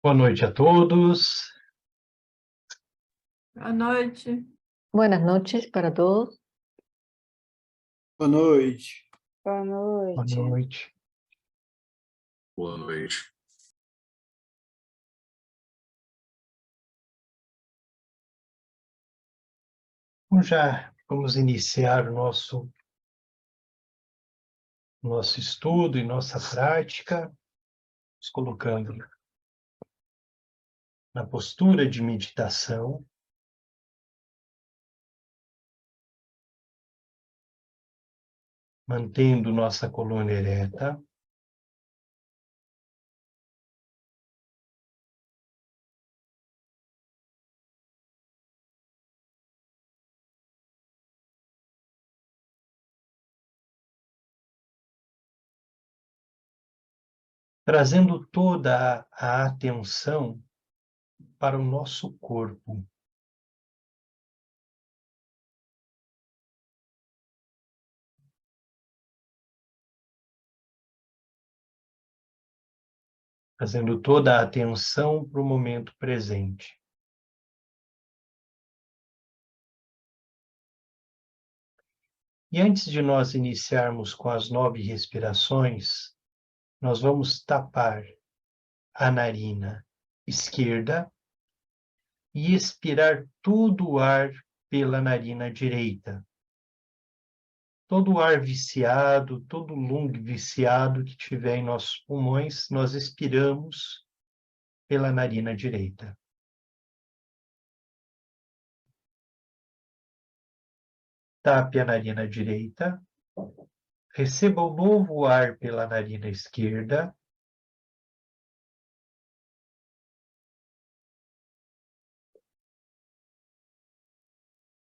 Boa noite a todos. Boa noite. Buenas noches para todos. Boa noite. Boa Boa noite. noite. Boa noite. Então, já vamos iniciar o nosso estudo e nossa prática, nos colocando na postura de meditação. Mantendo nossa coluna ereta. Trazendo toda a atenção para o nosso corpo. Trazendo toda a atenção para o momento presente. E antes de nós iniciarmos com as 9 respirações, nós vamos tapar a narina esquerda e expirar todo o ar pela narina direita. Todo o ar viciado, todo o lung viciado que tiver em nossos pulmões, nós expiramos pela narina direita. Tape a narina direita. Receba o novo ar pela narina esquerda.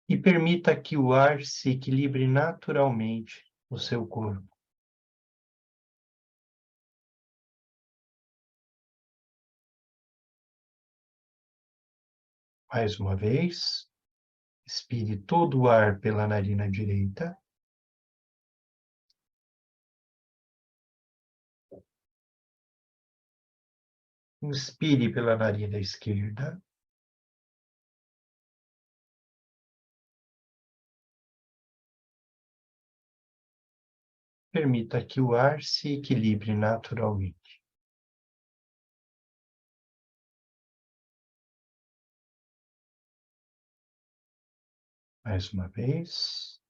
E permita que o ar se equilibre naturalmente no seu corpo. Mais uma vez, expire todo o ar pela narina direita. Inspire pela narina esquerda. Permita que o ar se equilibre naturalmente. Mais uma vez.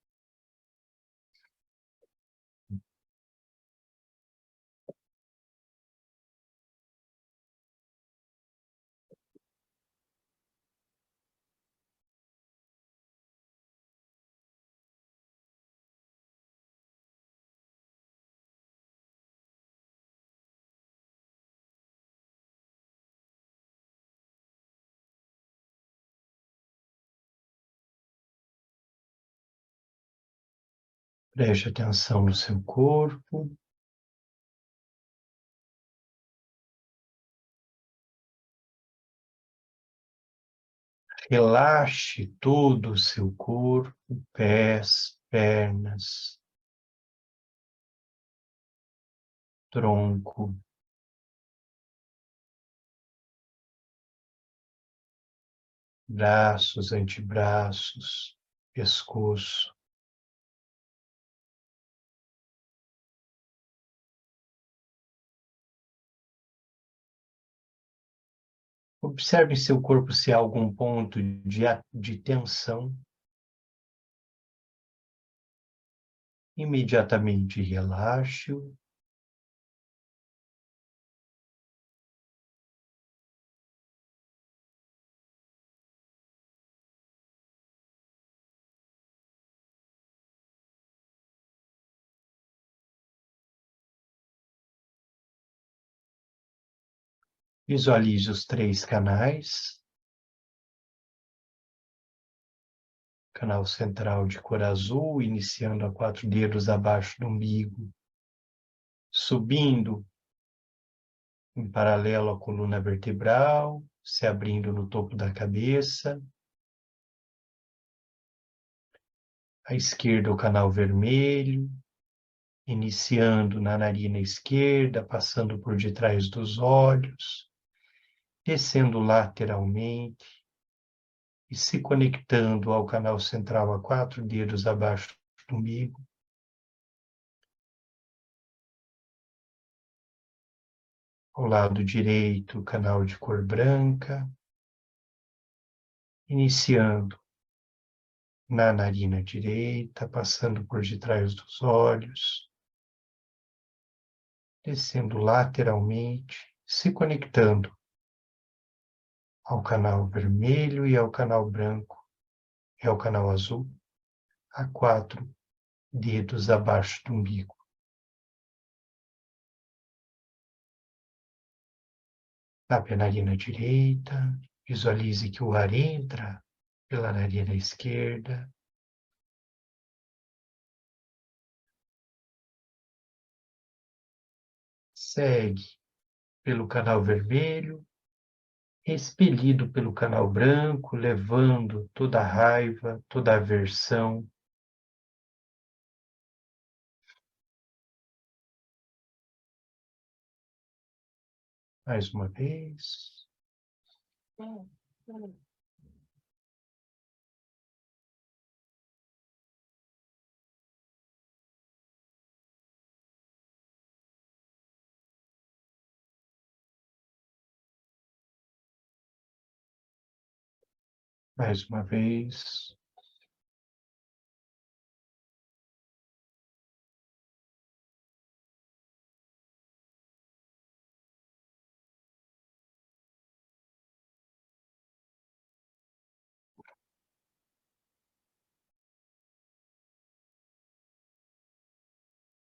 Preste atenção no seu corpo. Relaxe todo o seu corpo, pés, pernas, tronco, braços, antebraços, pescoço. Observe em seu corpo se há algum ponto de tensão. Imediatamente relaxe-o. Visualize os 3 canais. Canal central de cor azul, iniciando a 4 dedos abaixo do umbigo, subindo em paralelo à coluna vertebral, se abrindo no topo da cabeça. À esquerda, o canal vermelho, iniciando na narina esquerda, passando por detrás dos olhos, descendo lateralmente e se conectando ao canal central a 4 dedos abaixo do umbigo. Ao lado direito, canal de cor branca, iniciando na narina direita, passando por detrás dos olhos, descendo lateralmente, se conectando ao canal vermelho e ao canal branco, e ao canal azul, a 4 dedos abaixo do umbigo. Tape a narina direita, visualize que o ar entra pela narina esquerda, segue pelo canal vermelho, expelido pelo canal branco, levando toda a raiva, toda a aversão. Mais uma vez. Mais uma vez.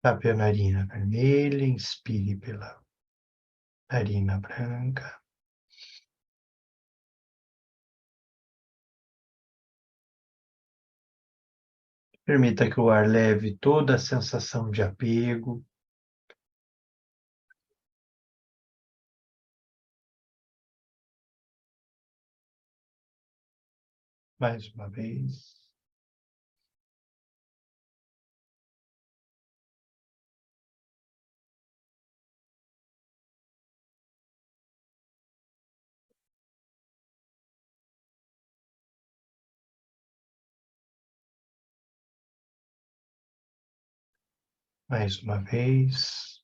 Tape a narina vermelha, inspire pela narina branca. Permita que o ar leve toda a sensação de apego. Mais uma vez. Mais uma vez.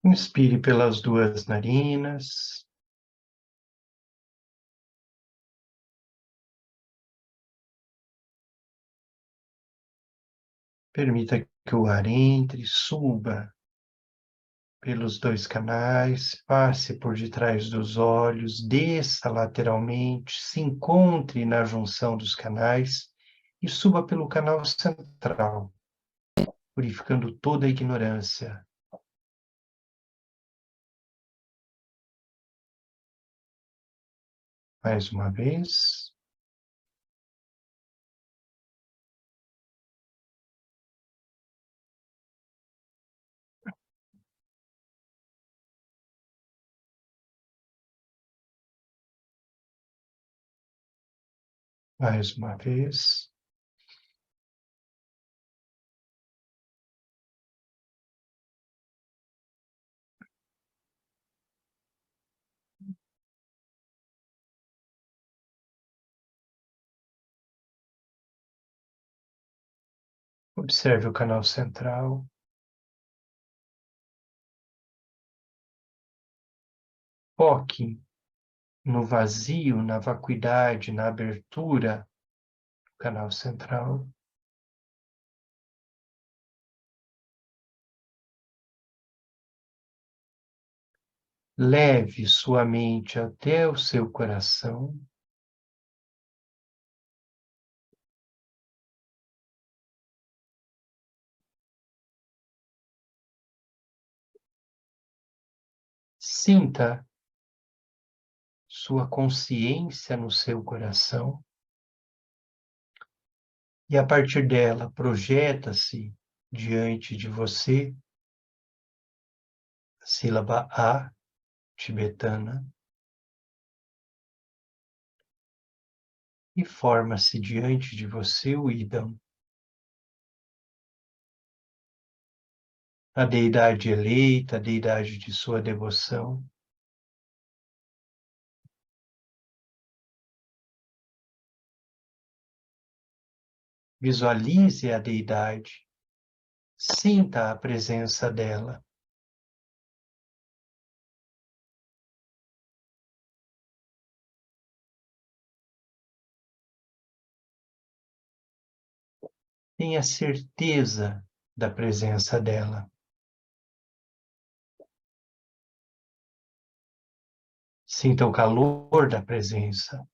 Inspire pelas duas narinas. Permita que o ar entre, suba pelos dois canais, passe por detrás dos olhos, desça lateralmente, se encontre na junção dos canais e suba pelo canal central, purificando toda a ignorância. Mais uma vez. Mais uma vez. Observe o canal central. Foque no vazio, na vacuidade, na abertura do canal central. Leve sua mente até o seu coração. Sinta sua consciência no seu coração. E a partir dela, projeta-se diante de você sílaba A, tibetana, e forma-se diante de você o Idam, a deidade eleita, a deidade de sua devoção. Visualize a deidade, sinta a presença dela. Tenha certeza da presença dela. Sinta o calor da presença.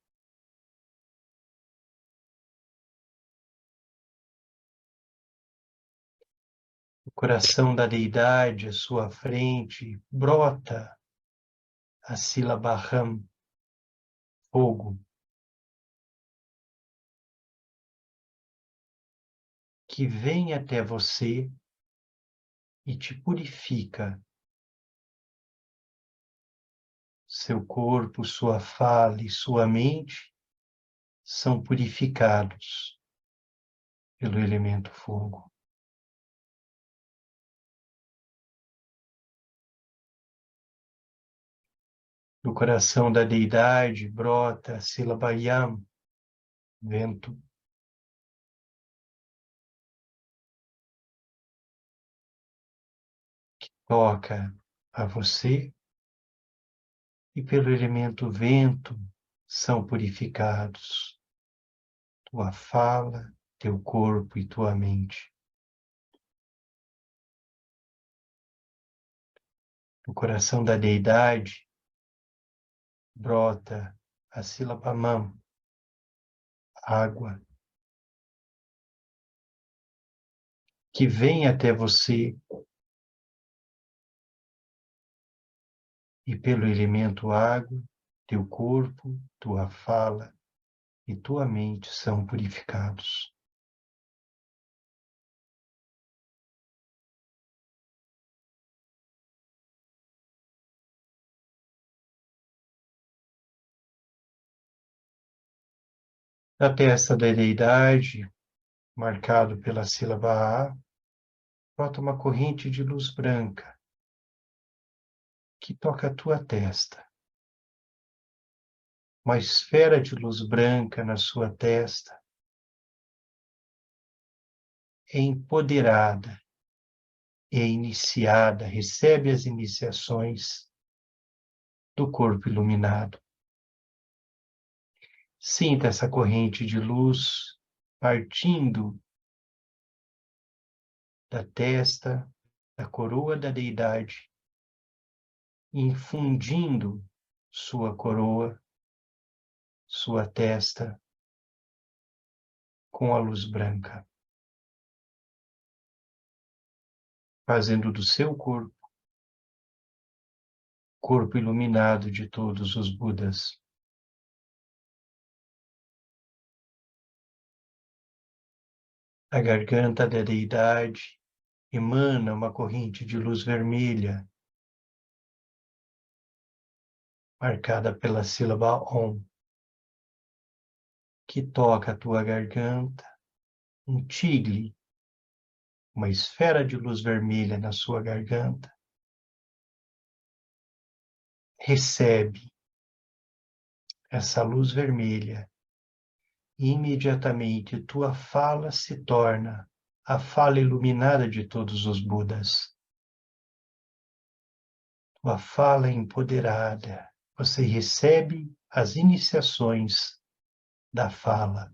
O coração da deidade à sua frente brota a sílaba Ram, fogo, que vem até você e te purifica. Seu corpo, sua fala e sua mente são purificados pelo elemento fogo. Do coração da deidade brota a sílaba Yam, vento. Que toca a você e pelo elemento vento são purificados tua fala, teu corpo e tua mente. Do coração da deidade brota a sílaba Mam, água, que vem até você e pelo elemento água, teu corpo, tua fala e tua mente são purificados. Da testa da deidade, marcado pela sílaba A, brota uma corrente de luz branca que toca a tua testa. Uma esfera de luz branca na sua testa é empoderada, é iniciada, recebe as iniciações do corpo iluminado. Sinta essa corrente de luz partindo da testa, da coroa da deidade, infundindo sua coroa, sua testa, com a luz branca, fazendo do seu corpo iluminado de todos os Budas. A garganta da deidade emana uma corrente de luz vermelha, marcada pela sílaba Om, que toca a tua garganta, um tigre, uma esfera de luz vermelha na sua garganta, recebe essa luz vermelha e imediatamente tua fala se torna a fala iluminada de todos os Budas. Tua fala é empoderada, você recebe as iniciações da fala.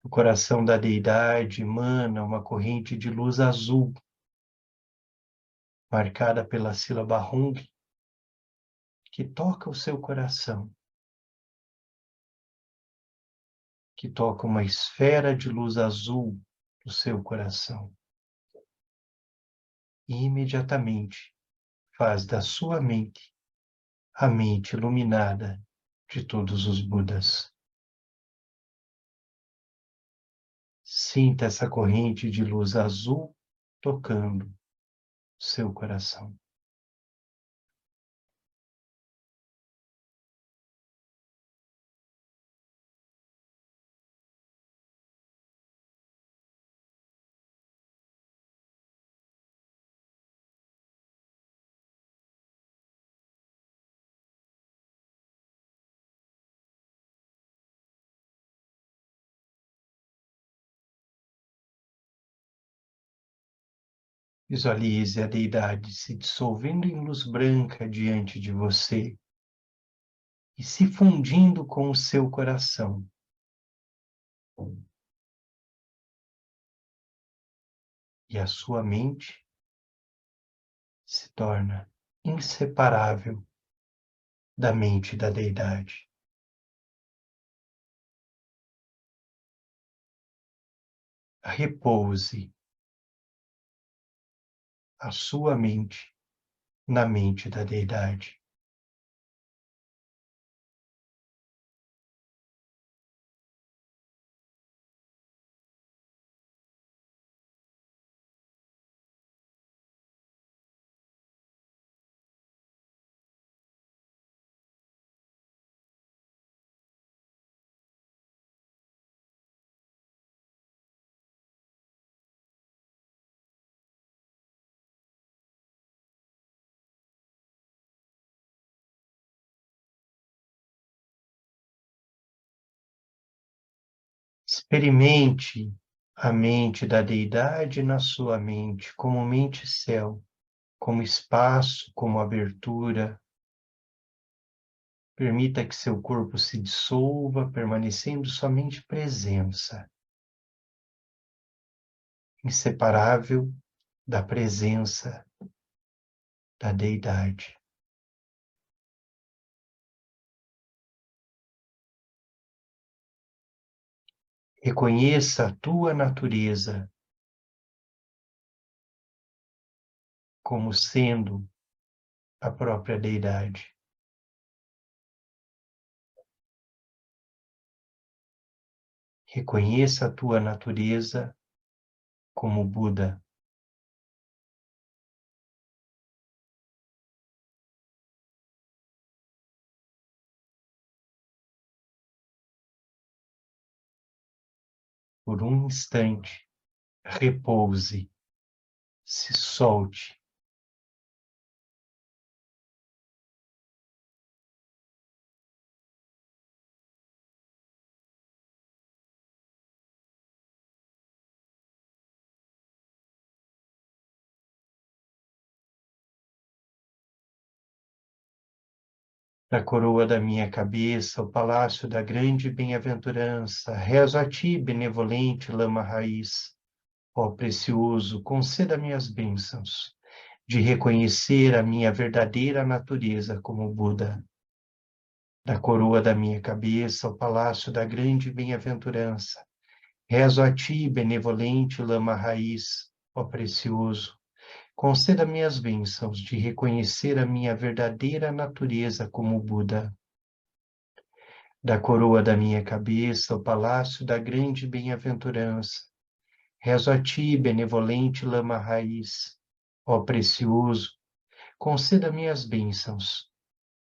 O coração da deidade emana uma corrente de luz azul, marcada pela sílaba Hung, que toca o seu coração, que toca uma esfera de luz azul do seu coração. E imediatamente faz da sua mente a mente iluminada de todos os Budas. Sinta essa corrente de luz azul tocando seu coração. Visualize a deidade se dissolvendo em luz branca diante de você e se fundindo com o seu coração. E a sua mente se torna inseparável da mente da deidade. Repouse a sua mente na mente da deidade. Experimente a mente da deidade na sua mente, como mente céu, como espaço, como abertura. Permita que seu corpo se dissolva, permanecendo somente presença, inseparável da presença da deidade. Reconheça a tua natureza como sendo a própria deidade. Reconheça a tua natureza como Buda. Por um instante, repouse, se solte. Da coroa da minha cabeça, o palácio da grande bem-aventurança, rezo a ti, benevolente lama raiz. Ó precioso, conceda-me as bênçãos de reconhecer a minha verdadeira natureza como Buda. Da coroa da minha cabeça, o palácio da grande bem-aventurança, rezo a ti, benevolente lama raiz. Ó precioso, conceda-me as bênçãos de reconhecer a minha verdadeira natureza como Buda. Da coroa da minha cabeça, o palácio da grande bem-aventurança, rezo a ti, benevolente lama raiz. Ó precioso, conceda-me as bênçãos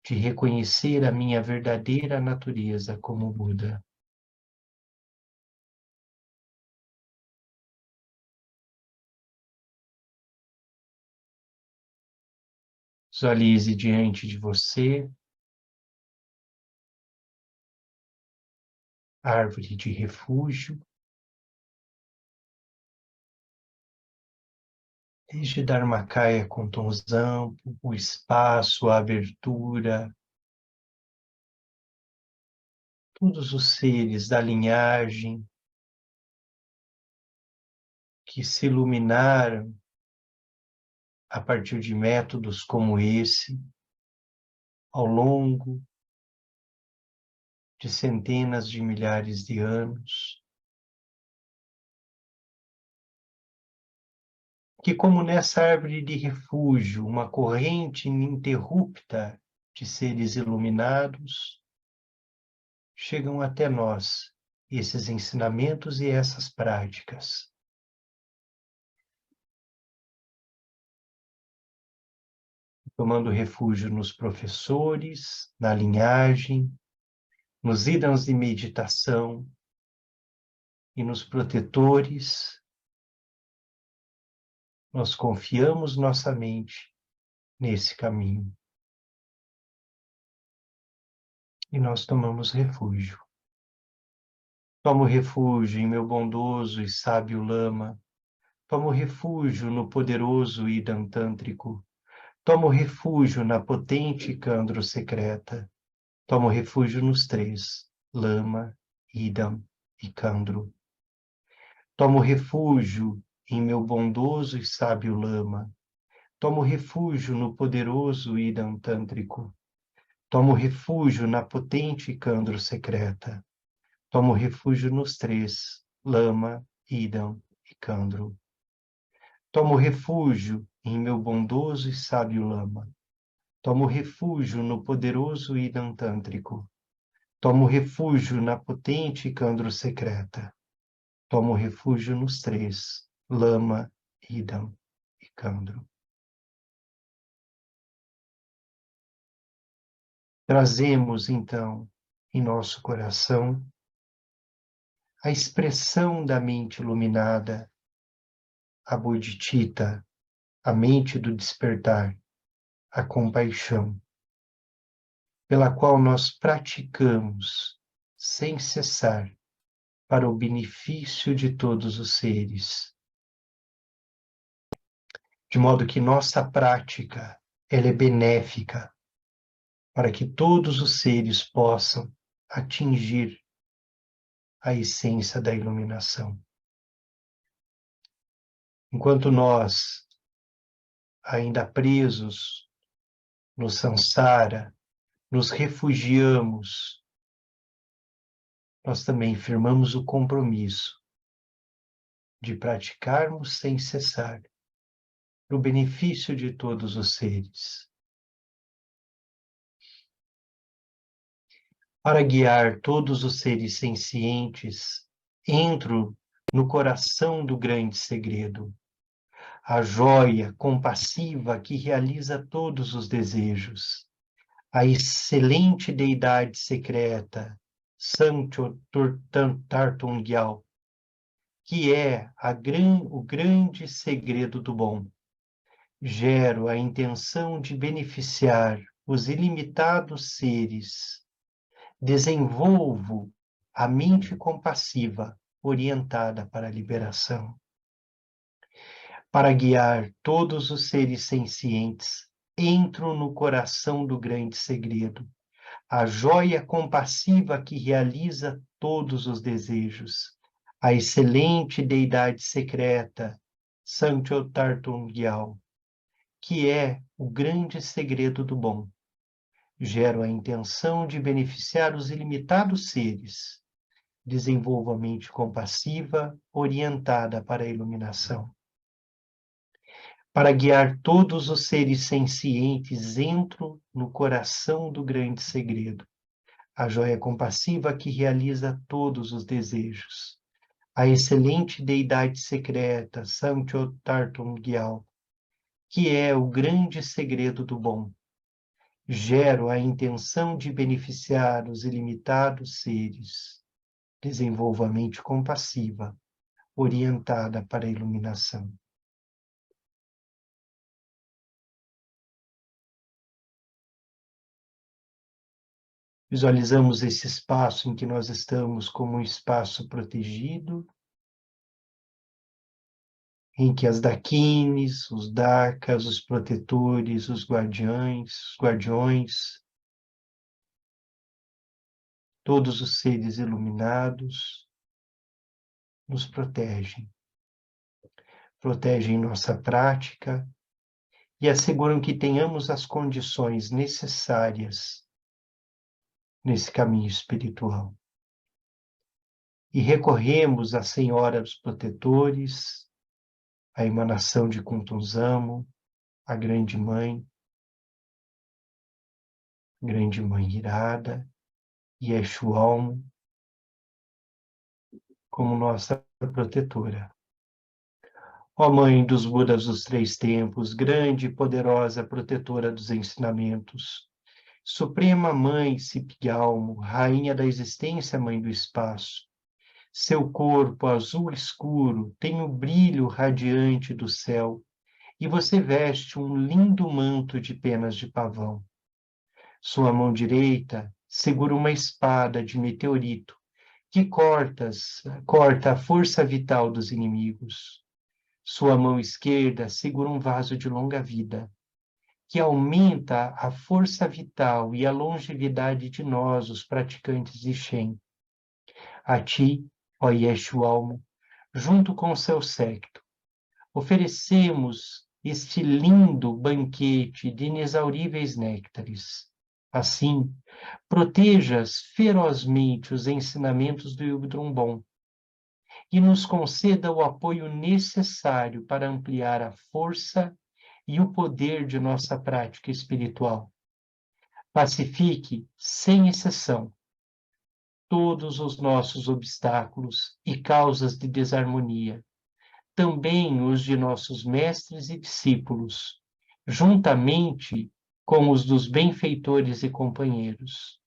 de reconhecer a minha verdadeira natureza como Buda. Visualize diante de você a árvore de refúgio, desde Dharmakaya com tons amplos, o espaço, a abertura, todos os seres da linhagem que se iluminaram a partir de métodos como esse, ao longo de centenas de milhares de anos, que como nessa árvore de refúgio, uma corrente ininterrupta de seres iluminados chegam até nós esses ensinamentos e essas práticas. Tomando refúgio nos professores, na linhagem, nos idãos de meditação e nos protetores, nós confiamos nossa mente nesse caminho. E nós tomamos refúgio. Tomo refúgio em meu bondoso e sábio Lama. Tomo refúgio no poderoso Idam Tântrico. Tomo refúgio na potente Khandro secreta. Tomo refúgio nos três, Lama, Idam e Khandro. Tomo refúgio em meu bondoso e sábio Lama. Tomo refúgio no poderoso Idam Tântrico. Tomo refúgio na potente Khandro secreta. Tomo refúgio nos três, Lama, Idam e Khandro. Tomo refúgio em meu bondoso e sábio Lama. Tomo refúgio no poderoso Idam Tântrico. Tomo refúgio na potente Khandro secreta. Tomo refúgio nos três, Lama, Idam e Khandro. Trazemos, então, em nosso coração, a expressão da mente iluminada, a bodhicitta, a mente do despertar, a compaixão, pela qual nós praticamos sem cessar para o benefício de todos os seres. De modo que nossa prática, ela é benéfica para que todos os seres possam atingir a essência da iluminação. Enquanto nós, ainda presos no samsara, nos refugiamos, nós também firmamos o compromisso de praticarmos sem cessar, para o benefício de todos os seres. Para guiar todos os seres sencientes, entro no coração do grande segredo, a joia compassiva que realiza todos os desejos, a excelente deidade secreta, Sancho Tartung Gyal, que é o grande segredo do bom. Gero a intenção de beneficiar os ilimitados seres. Desenvolvo a mente compassiva orientada para a liberação. Para guiar todos os seres sencientes, entro no coração do grande segredo, a joia compassiva que realiza todos os desejos, a excelente deidade secreta, Sancho Tartung Gyal, que é o grande segredo do bom. Gero a intenção de beneficiar os ilimitados seres. Desenvolvo a mente compassiva, orientada para a iluminação. Para guiar todos os seres sencientes, entro no coração do grande segredo, a joia compassiva que realiza todos os desejos, a excelente deidade secreta, Sancho Tartung Gyal, que é o grande segredo do bom. Gero a intenção de beneficiar os ilimitados seres. Desenvolvo a mente compassiva, orientada para a iluminação. Visualizamos esse espaço em que nós estamos como um espaço protegido, em que as dakines, os dakas, os protetores, os guardiões, todos os seres iluminados nos protegem. Protegem nossa prática e asseguram que tenhamos as condições necessárias nesse caminho espiritual. E recorremos à Senhora dos Protetores, à emanação de Kuntunzamo, a Grande Mãe Irada, Yeshualmo, como nossa protetora. Ó Mãe dos Budas dos Três Tempos, grande e poderosa protetora dos ensinamentos, Suprema Mãe Cipgalmo, Rainha da Existência, Mãe do Espaço, seu corpo azul escuro tem o brilho radiante do céu, e você veste um lindo manto de penas de pavão. Sua mão direita segura uma espada de meteorito, que corta a força vital dos inimigos. Sua mão esquerda segura um vaso de longa vida, que aumenta a força vital e a longevidade de nós, os praticantes de Shen. A ti, ó Yeshualmo, junto com seu séquito, oferecemos este lindo banquete de inexauríveis néctares. Assim, protejas ferozmente os ensinamentos do Yugdrumbon e nos conceda o apoio necessário para ampliar a força e o poder de nossa prática espiritual. Pacifique, sem exceção, todos os nossos obstáculos e causas de desarmonia, também os de nossos mestres e discípulos, juntamente com os dos benfeitores e companheiros,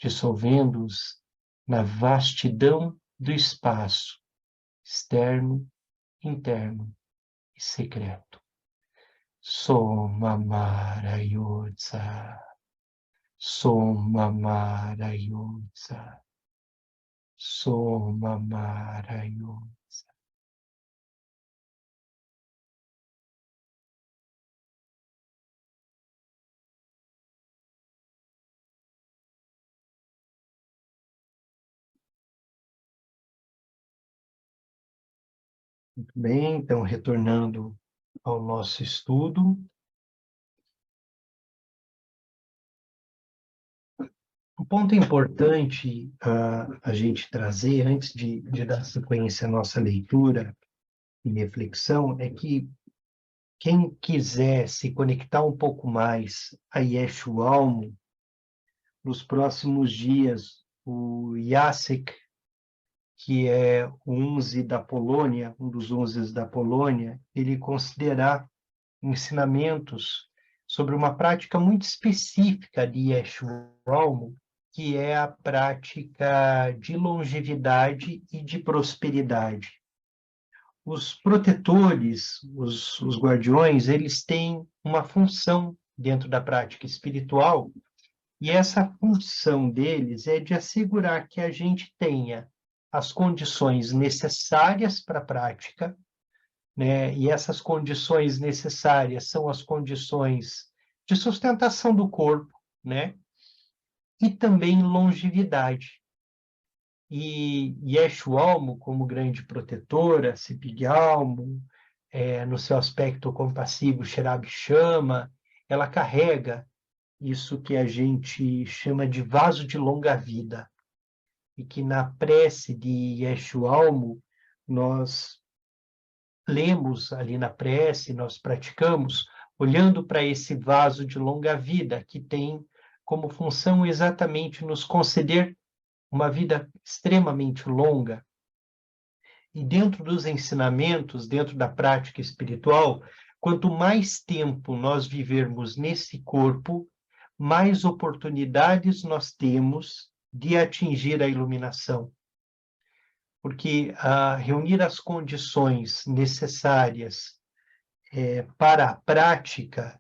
dissolvendo-os na vastidão do espaço, externo, interno e secreto. Soma Mara Yotsa, Soma Mara Yotsa, Soma Mara Yotsa. Muito bem, então, retornando ao nosso estudo. Um ponto importante a gente trazer, antes de dar sequência à nossa leitura e reflexão, é que quem quiser se conectar um pouco mais a Yeshualmo, nos próximos dias, o Jacek, que é o Unzi da Polônia, um dos Unzis da Polônia, ele considerar ensinamentos sobre uma prática muito específica de Yeshualmo, que é a prática de longevidade e de prosperidade. Os protetores, os guardiões, eles têm uma função dentro da prática espiritual, e essa função deles é de assegurar que a gente tenha as condições necessárias para a prática, né? E essas condições necessárias são as condições de sustentação do corpo, né? E também longevidade. E Yeshualmo, como grande protetora, Cipgalmo, no seu aspecto compassivo, Sherab Chama, ela carrega isso que a gente chama de vaso de longa vida, e que na prece de Yeshualmo nós lemos ali na prece, nós praticamos, olhando para esse vaso de longa vida, que tem como função exatamente nos conceder uma vida extremamente longa. E dentro dos ensinamentos, dentro da prática espiritual, quanto mais tempo nós vivermos nesse corpo, mais oportunidades nós temos de atingir a iluminação. Porque reunir as condições necessárias para a prática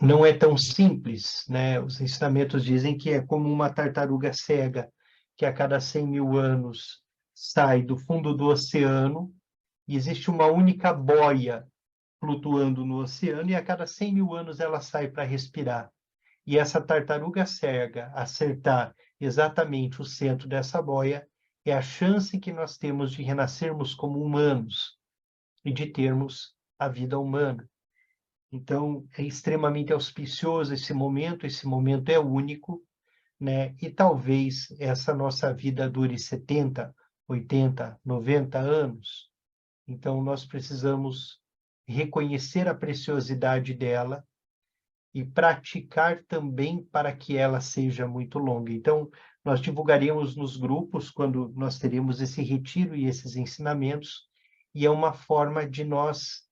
não é tão simples, né? Os ensinamentos dizem que é como uma tartaruga cega, que a cada 100 mil anos sai do fundo do oceano, e existe uma única boia flutuando no oceano, e a cada 100 mil anos ela sai para respirar. E essa tartaruga cega acertar exatamente o centro dessa boia é a chance que nós temos de renascermos como humanos e de termos a vida humana. Então, é extremamente auspicioso esse momento é único, né? E talvez essa nossa vida dure 70, 80, 90 anos. Então, nós precisamos reconhecer a preciosidade dela e praticar também para que ela seja muito longa. Então, Nós divulgaremos nos grupos quando nós teremos esse retiro e esses ensinamentos, e é uma forma de nós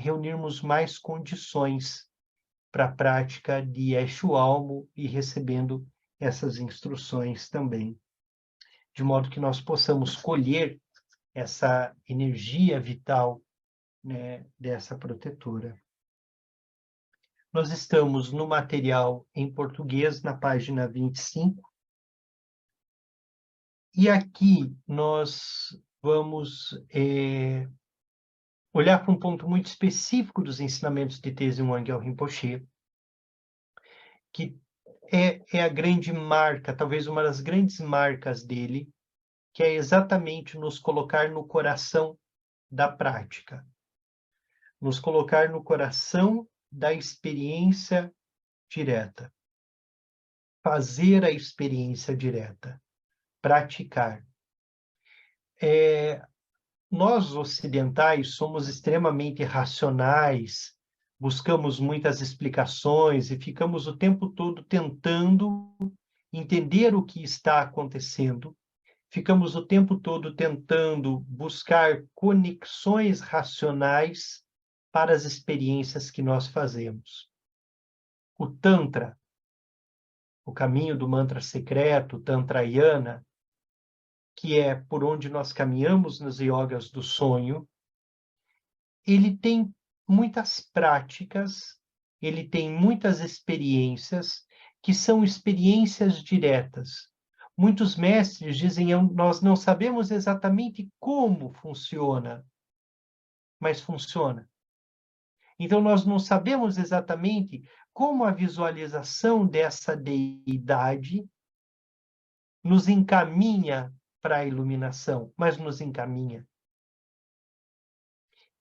reunirmos mais condições para a prática de Eixo Almo e recebendo essas instruções também, de modo que nós possamos colher essa energia vital, né, dessa protetora. Nós estamos no material em português, na página 25, e aqui nós vamos olhar para um ponto muito específico dos ensinamentos de Tenzin Wangyal Rinpoche, que é a grande marca, talvez uma das grandes marcas dele, que é exatamente nos colocar no coração da prática, nos colocar no coração da experiência direta, fazer a experiência direta, praticar. Nós ocidentais somos extremamente racionais, buscamos muitas explicações e ficamos o tempo todo tentando entender o que está acontecendo. Ficamos o tempo todo tentando buscar conexões racionais para as experiências que nós fazemos. O Tantra, o caminho do mantra secreto, Tantrayana, que é por onde nós caminhamos nas yogas do sonho, ele tem muitas práticas, ele tem muitas experiências que são experiências diretas. Muitos mestres dizem, nós não sabemos exatamente como funciona, mas funciona. Então, nós não sabemos exatamente como a visualização dessa deidade nos encaminha para a iluminação, mas nos encaminha.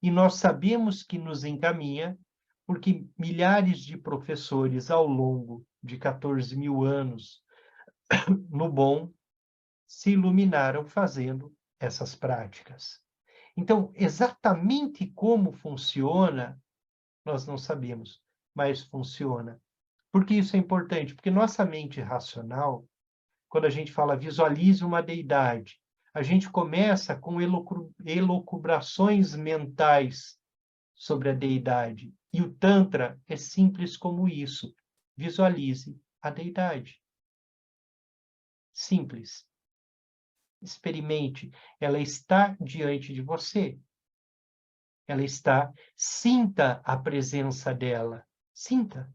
E nós sabemos que nos encaminha porque milhares de professores ao longo de 14.000 anos no bom se iluminaram fazendo essas práticas. Então, exatamente como funciona, nós não sabemos, mas funciona. Por que isso é importante? Porque nossa mente racional, quando a gente fala visualize uma deidade, a gente começa com elucubrações mentais sobre a deidade. E o Tantra é simples como isso. Visualize a deidade. Simples. Experimente. Ela está diante de você. Ela está. Sinta a presença dela. Sinta.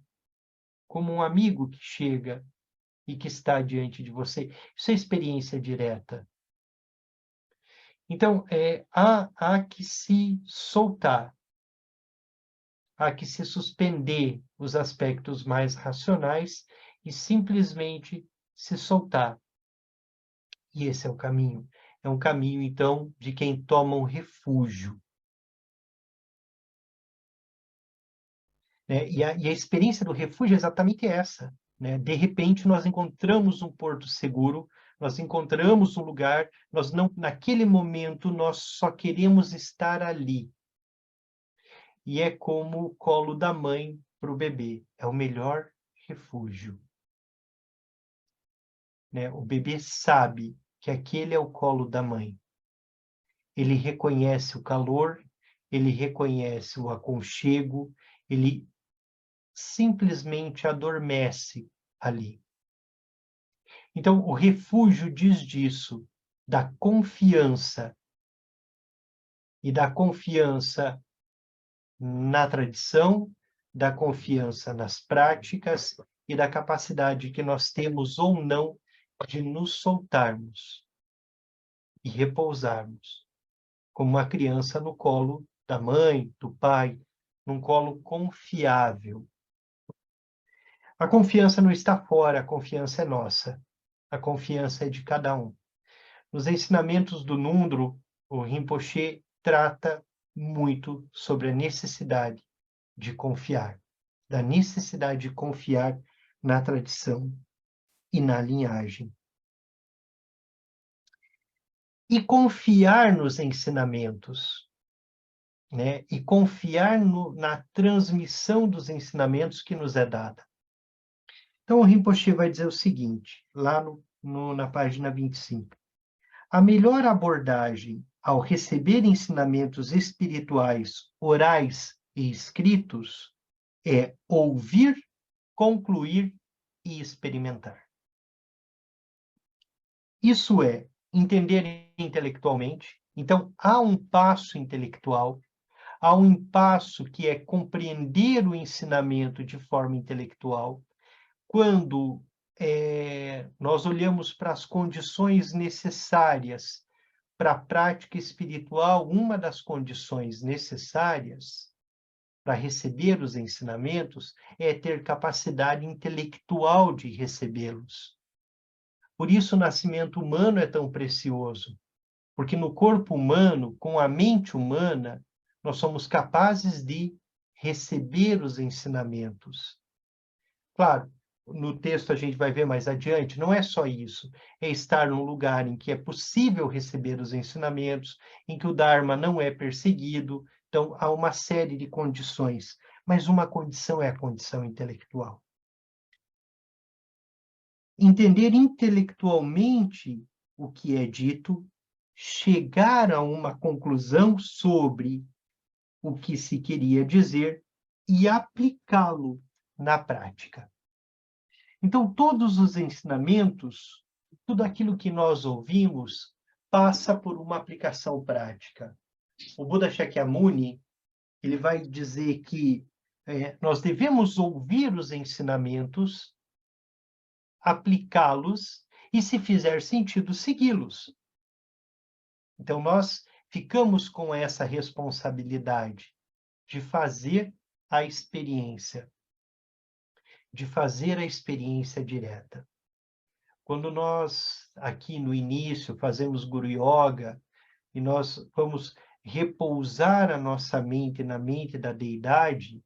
Como um amigo que chega e que está diante de você. Isso é experiência direta. Então, há que se soltar. Há que se suspender os aspectos mais racionais e simplesmente se soltar. E esse é o caminho. É um caminho, então, de quem toma um refúgio. Né? E a experiência do refúgio é exatamente essa. Né? De repente, nós encontramos um porto seguro, nós encontramos um lugar, naquele momento, nós só queremos estar ali. E é como o colo da mãe para o bebê. É o melhor refúgio. Né? O bebê sabe que aquele é o colo da mãe. Ele reconhece o calor, ele reconhece o aconchego, ele simplesmente adormece ali. Então, o refúgio diz disso, da confiança, e da confiança na tradição, da confiança nas práticas e da capacidade que nós temos ou não de nos soltarmos e repousarmos, como uma criança no colo da mãe, do pai, num colo confiável. A confiança não está fora, a confiança é nossa. A confiança é de cada um. Nos ensinamentos do Nundro, o Rinpoche trata muito sobre a necessidade de confiar, da necessidade de confiar na tradição e na linhagem. E confiar nos ensinamentos, né? E confiar na transmissão dos ensinamentos que nos é dada. Então, o Rinpoche vai dizer o seguinte, lá no na página 25. A melhor abordagem ao receber ensinamentos espirituais, orais e escritos é ouvir, concluir e experimentar. Isso é entender intelectualmente. Então, há um passo intelectual, há um passo que é compreender o ensinamento de forma intelectual. Quando nós olhamos para as condições necessárias para a prática espiritual, uma das condições necessárias para receber os ensinamentos é ter capacidade intelectual de recebê-los. Por isso o nascimento humano é tão precioso, porque no corpo humano, com a mente humana, nós somos capazes de receber os ensinamentos. Claro, no texto a gente vai ver mais adiante, não é só isso, é estar num lugar em que é possível receber os ensinamentos, em que o Dharma não é perseguido, então há uma série de condições, mas uma condição é a condição intelectual. Entender intelectualmente o que é dito, chegar a uma conclusão sobre o que se queria dizer e aplicá-lo na prática. Então, todos os ensinamentos, tudo aquilo que nós ouvimos, passa por uma aplicação prática. O Buda Shakyamuni, ele vai dizer que nós devemos ouvir os ensinamentos, aplicá-los e, se fizer sentido, segui-los. Então, nós ficamos com essa responsabilidade de fazer a experiência, direta. Quando nós, aqui no início, fazemos Guru Yoga e nós vamos repousar a nossa mente na mente da deidade,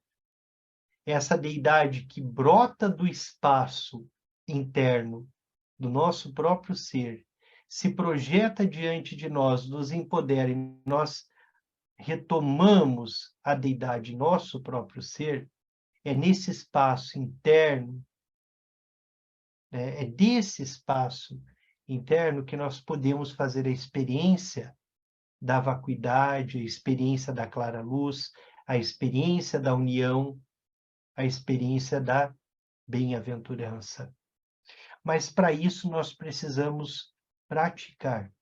essa deidade que brota do espaço interno do nosso próprio ser, se projeta diante de nós, nos empodera e nós retomamos a deidade em nosso próprio ser, é nesse espaço interno, é desse espaço interno que nós podemos fazer a experiência da vacuidade, a experiência da clara luz, a experiência da união, a experiência da bem-aventurança. Mas para isso nós precisamos praticar,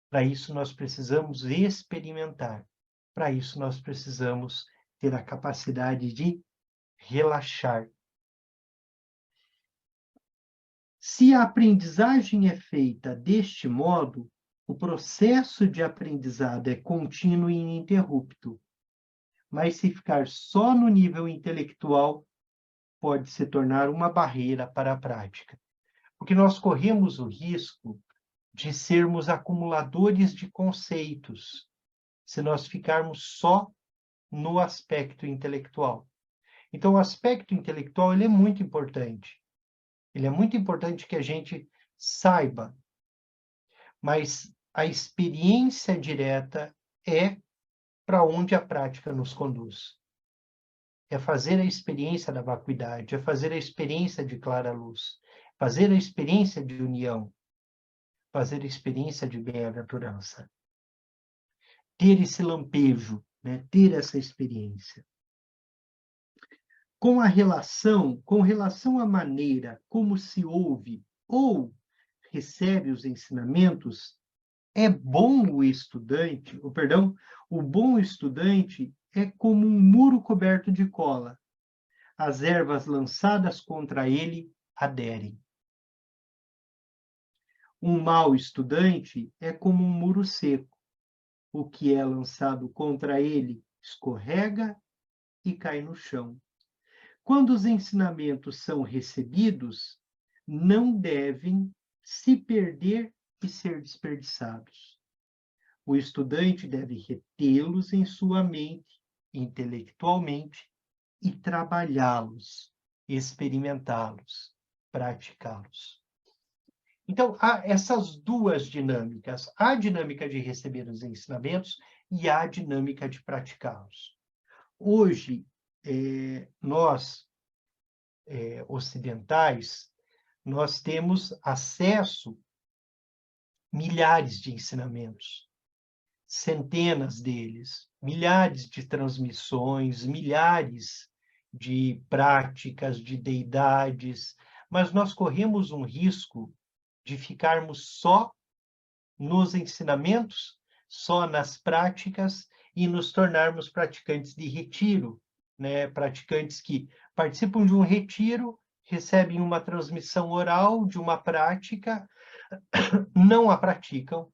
para isso nós precisamos experimentar, para isso nós precisamos ter a capacidade de relaxar. Se a aprendizagem é feita deste modo, o processo de aprendizado é contínuo e ininterrupto. Mas se ficar só no nível intelectual, pode se tornar uma barreira para a prática. Porque nós corremos o risco de sermos acumuladores de conceitos, se nós ficarmos só no aspecto intelectual. Então, o aspecto intelectual ele é muito importante. Ele é muito importante que a gente saiba, mas a experiência direta é para onde a prática nos conduz. É fazer a experiência da vacuidade, é fazer a experiência de clara luz, fazer a experiência de união, fazer a experiência de bem-aventurança. Ter esse lampejo, né? Ter essa experiência. Com relação à maneira como se ouve ou recebe os ensinamentos, é bom o estudante, o bom estudante é como um muro coberto de cola. As ervas lançadas contra ele aderem. Um mau estudante é como um muro seco. O que é lançado contra ele escorrega e cai no chão. Quando os ensinamentos são recebidos, não devem se perder e ser desperdiçados. O estudante deve retê-los em sua mente, intelectualmente, e trabalhá-los, experimentá-los, praticá-los. Então, há essas duas dinâmicas, a dinâmica de receber os ensinamentos e a dinâmica de praticá-los. Hoje, nós, ocidentais, nós temos acesso milhares de ensinamentos, centenas deles, milhares de transmissões, milhares de práticas, de deidades, mas nós corremos um risco de ficarmos só nos ensinamentos, só nas práticas e nos tornarmos praticantes de retiro, né? Praticantes que participam de um retiro, recebem uma transmissão oral de uma prática, não a praticam.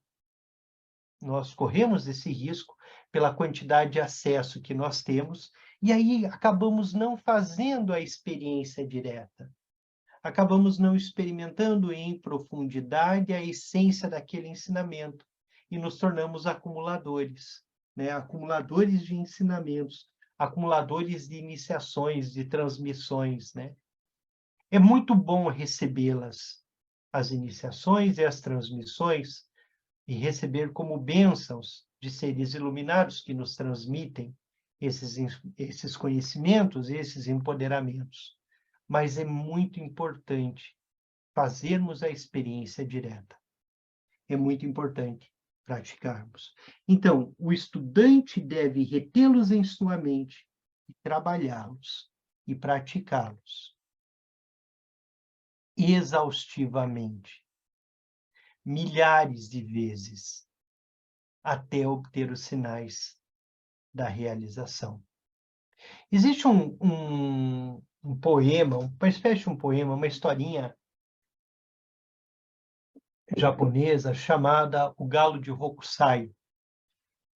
Nós corremos esse risco pela quantidade de acesso que nós temos, e aí acabamos não fazendo a experiência direta. Acabamos não experimentando em profundidade a essência daquele ensinamento e nos tornamos acumuladores, né? Acumuladores de ensinamentos, acumuladores de iniciações, de transmissões, né? É muito bom recebê-las, as iniciações e as transmissões, e receber como bênçãos de seres iluminados que nos transmitem esses conhecimentos, esses empoderamentos. Mas é muito importante fazermos a experiência direta. É muito importante praticarmos. Então, o estudante deve retê-los em sua mente e trabalhá-los e praticá-los exaustivamente, milhares de vezes, até obter os sinais da realização. Existe um poema, uma espécie de um poema, uma historinha japonesa chamada O Galo de Hokusai,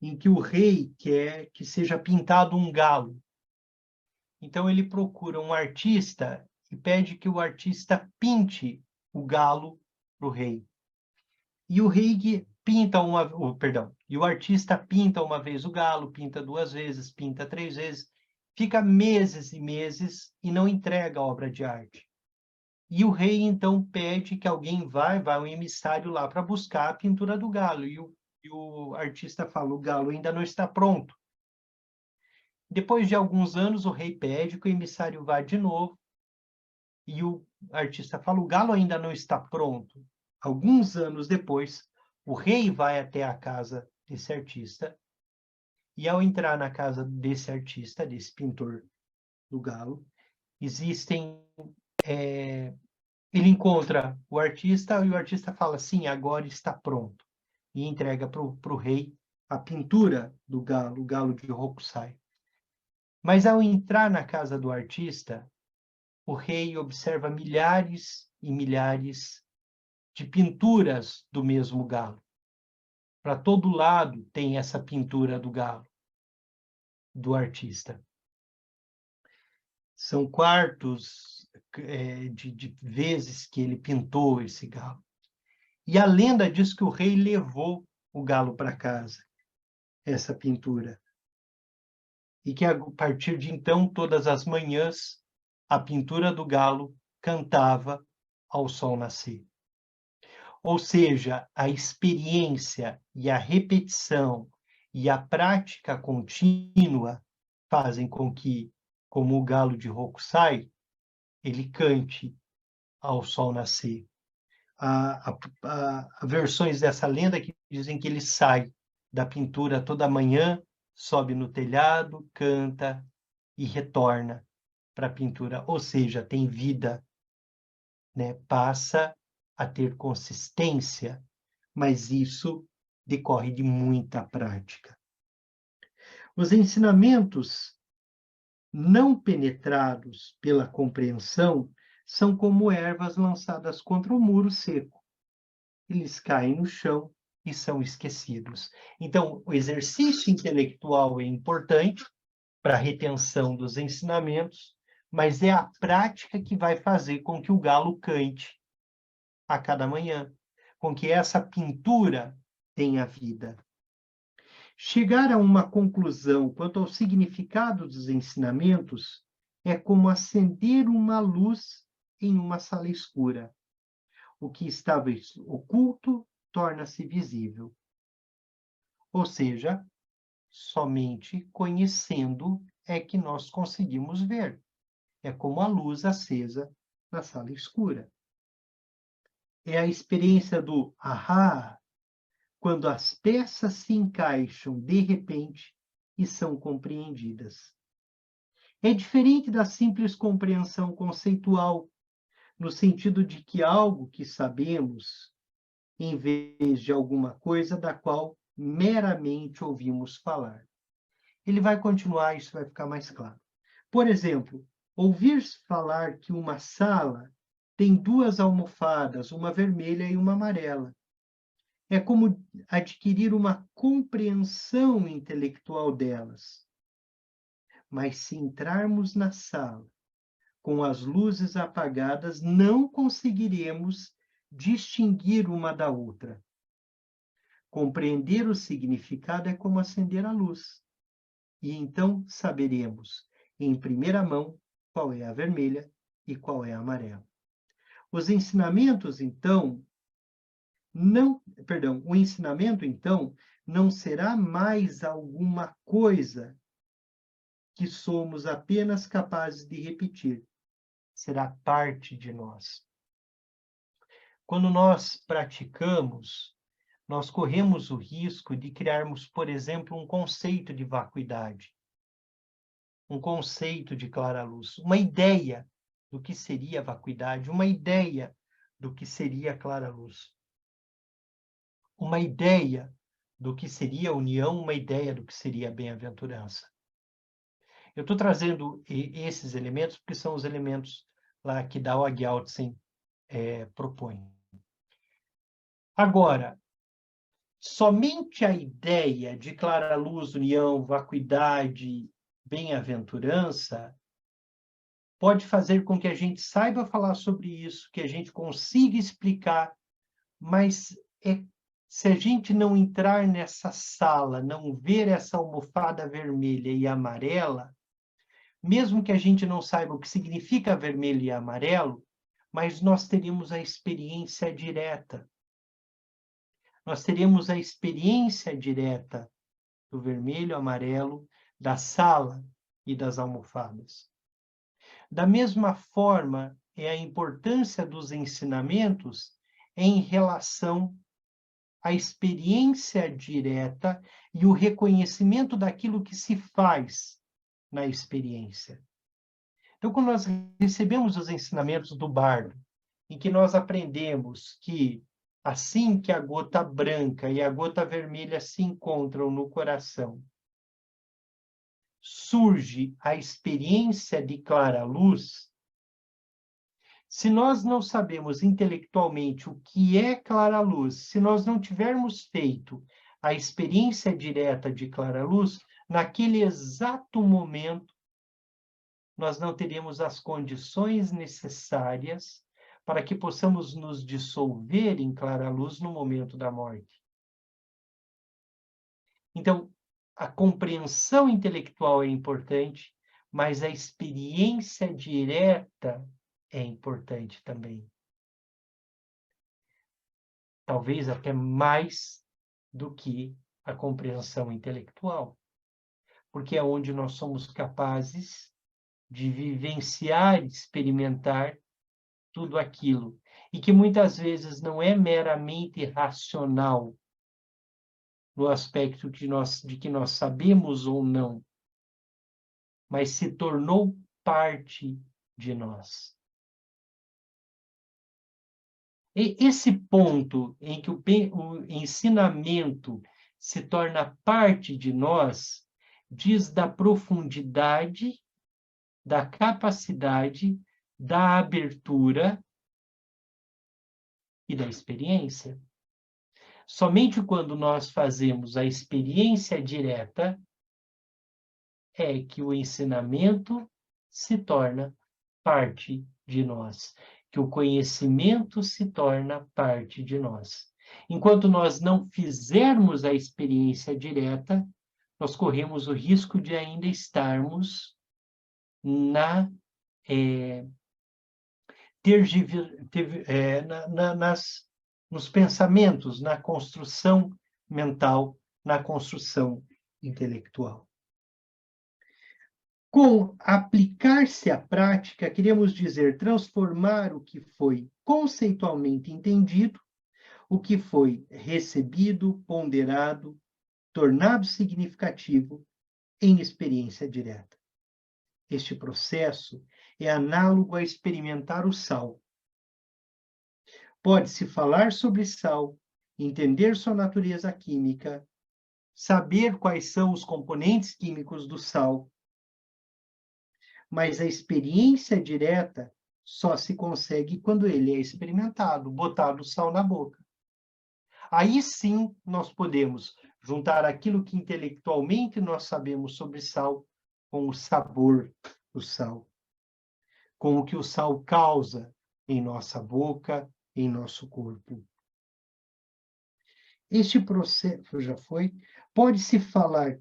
em que o rei quer que seja pintado um galo. Então ele procura um artista e pede que o artista pinte o galo para o rei. E o rei pinta e o artista pinta uma vez o galo, pinta 2 vezes, pinta 3 vezes, fica meses e meses e não entrega a obra de arte. E o rei, então, pede que alguém vai um emissário lá para buscar a pintura do galo. E o artista fala, o galo ainda não está pronto. Depois de alguns anos, o rei pede que o emissário vá de novo. E o artista fala, o galo ainda não está pronto. Alguns anos depois, o rei vai até a casa desse artista. E ao entrar na casa desse artista, desse pintor do galo, ele encontra o artista e o artista fala, sim, agora está pronto. E entrega para o rei a pintura do galo, o galo de Hokusai. Mas ao entrar na casa do artista, o rei observa milhares e milhares de pinturas do mesmo galo. Para todo lado tem essa pintura do galo, do artista. São quartos de vezes que ele pintou esse galo. E a lenda diz que o rei levou o galo para casa, essa pintura. E que a partir de então, todas as manhãs, a pintura do galo cantava ao sol nascer. Ou seja, a experiência e a repetição e a prática contínua fazem com que, como o galo de Hokusai, ele cante ao sol nascer. Há versões dessa lenda que dizem que ele sai da pintura toda manhã, sobe no telhado, canta e retorna para a pintura, ou seja, tem vida, né? Passa a ter consistência, mas isso decorre de muita prática. Os ensinamentos não penetrados pela compreensão são como ervas lançadas contra o muro seco. Eles caem no chão e são esquecidos. Então, o exercício intelectual é importante para a retenção dos ensinamentos, mas é a prática que vai fazer com que o galo cante a cada manhã, com que essa pintura tenha vida. Chegar a uma conclusão quanto ao significado dos ensinamentos é como acender uma luz em uma sala escura. O que estava oculto torna-se visível. Ou seja, somente conhecendo é que nós conseguimos ver. É como a luz acesa na sala escura. É a experiência do ahá, quando as peças se encaixam de repente e são compreendidas. É diferente da simples compreensão conceitual, no sentido de que algo que sabemos, em vez de alguma coisa da qual meramente ouvimos falar. Ele vai continuar, isso vai ficar mais claro. Por exemplo, ouvir falar que uma sala tem 2 almofadas, uma vermelha e uma amarela. É como adquirir uma compreensão intelectual delas. Mas se entrarmos na sala com as luzes apagadas, não conseguiremos distinguir uma da outra. Compreender o significado é como acender a luz. E então saberemos, em primeira mão, qual é a vermelha e qual é a amarela. Os ensinamentos, então, o ensinamento, então, não será mais alguma coisa que somos apenas capazes de repetir. Será parte de nós. Quando nós praticamos, nós corremos o risco de criarmos, por exemplo, um conceito de vacuidade, um conceito de clara luz, uma ideia do que seria vacuidade, uma ideia do que seria clara luz, uma ideia do que seria união, uma ideia do que seria bem-aventurança. Eu estou trazendo esses elementos porque são os elementos lá que Dao Gyao Tse propõe. Agora, somente a ideia de clara luz, união, vacuidade, bem-aventurança pode fazer com que a gente saiba falar sobre isso, que a gente consiga explicar, mas se a gente não entrar nessa sala, não ver essa almofada vermelha e amarela, mesmo que a gente não saiba o que significa vermelho e amarelo, mas nós teríamos a experiência direta. Nós teríamos a experiência direta do vermelho, amarelo, da sala e das almofadas. Da mesma forma, é a importância dos ensinamentos em relação à experiência direta e o reconhecimento daquilo que se faz na experiência. Então, quando nós recebemos os ensinamentos do bardo, em que nós aprendemos que assim que a gota branca e a gota vermelha se encontram no coração, surge a experiência de clara luz. Se nós não sabemos intelectualmente o que é clara luz, se nós não tivermos feito a experiência direta de clara luz, naquele exato momento, nós não teríamos as condições necessárias para que possamos nos dissolver em clara luz no momento da morte. Então, a compreensão intelectual é importante, mas a experiência direta é importante também. Talvez até mais do que a compreensão intelectual, porque é onde nós somos capazes de vivenciar, experimentar tudo aquilo, e que muitas vezes não é meramente racional, no aspecto de que nós sabemos ou não, mas se tornou parte de nós. E esse ponto em que o ensinamento se torna parte de nós, diz da profundidade, da capacidade, da abertura e da experiência. Somente quando nós fazemos a experiência direta é que o ensinamento se torna parte de nós, que o conhecimento se torna parte de nós. Enquanto nós não fizermos a experiência direta, nós corremos o risco de ainda estarmos nos pensamentos, na construção mental, na construção intelectual. Com aplicar-se à prática, queremos dizer transformar o que foi conceitualmente entendido, o que foi recebido, ponderado, tornado significativo em experiência direta. Este processo é análogo a experimentar o sal. Pode-se falar sobre sal, entender sua natureza química, saber quais são os componentes químicos do sal, mas a experiência direta só se consegue quando ele é experimentado, botado o sal na boca. Aí sim nós podemos juntar aquilo que intelectualmente nós sabemos sobre sal com o sabor do sal, com o que o sal causa em nossa boca, em nosso corpo. Este processo já foi, pode-se falar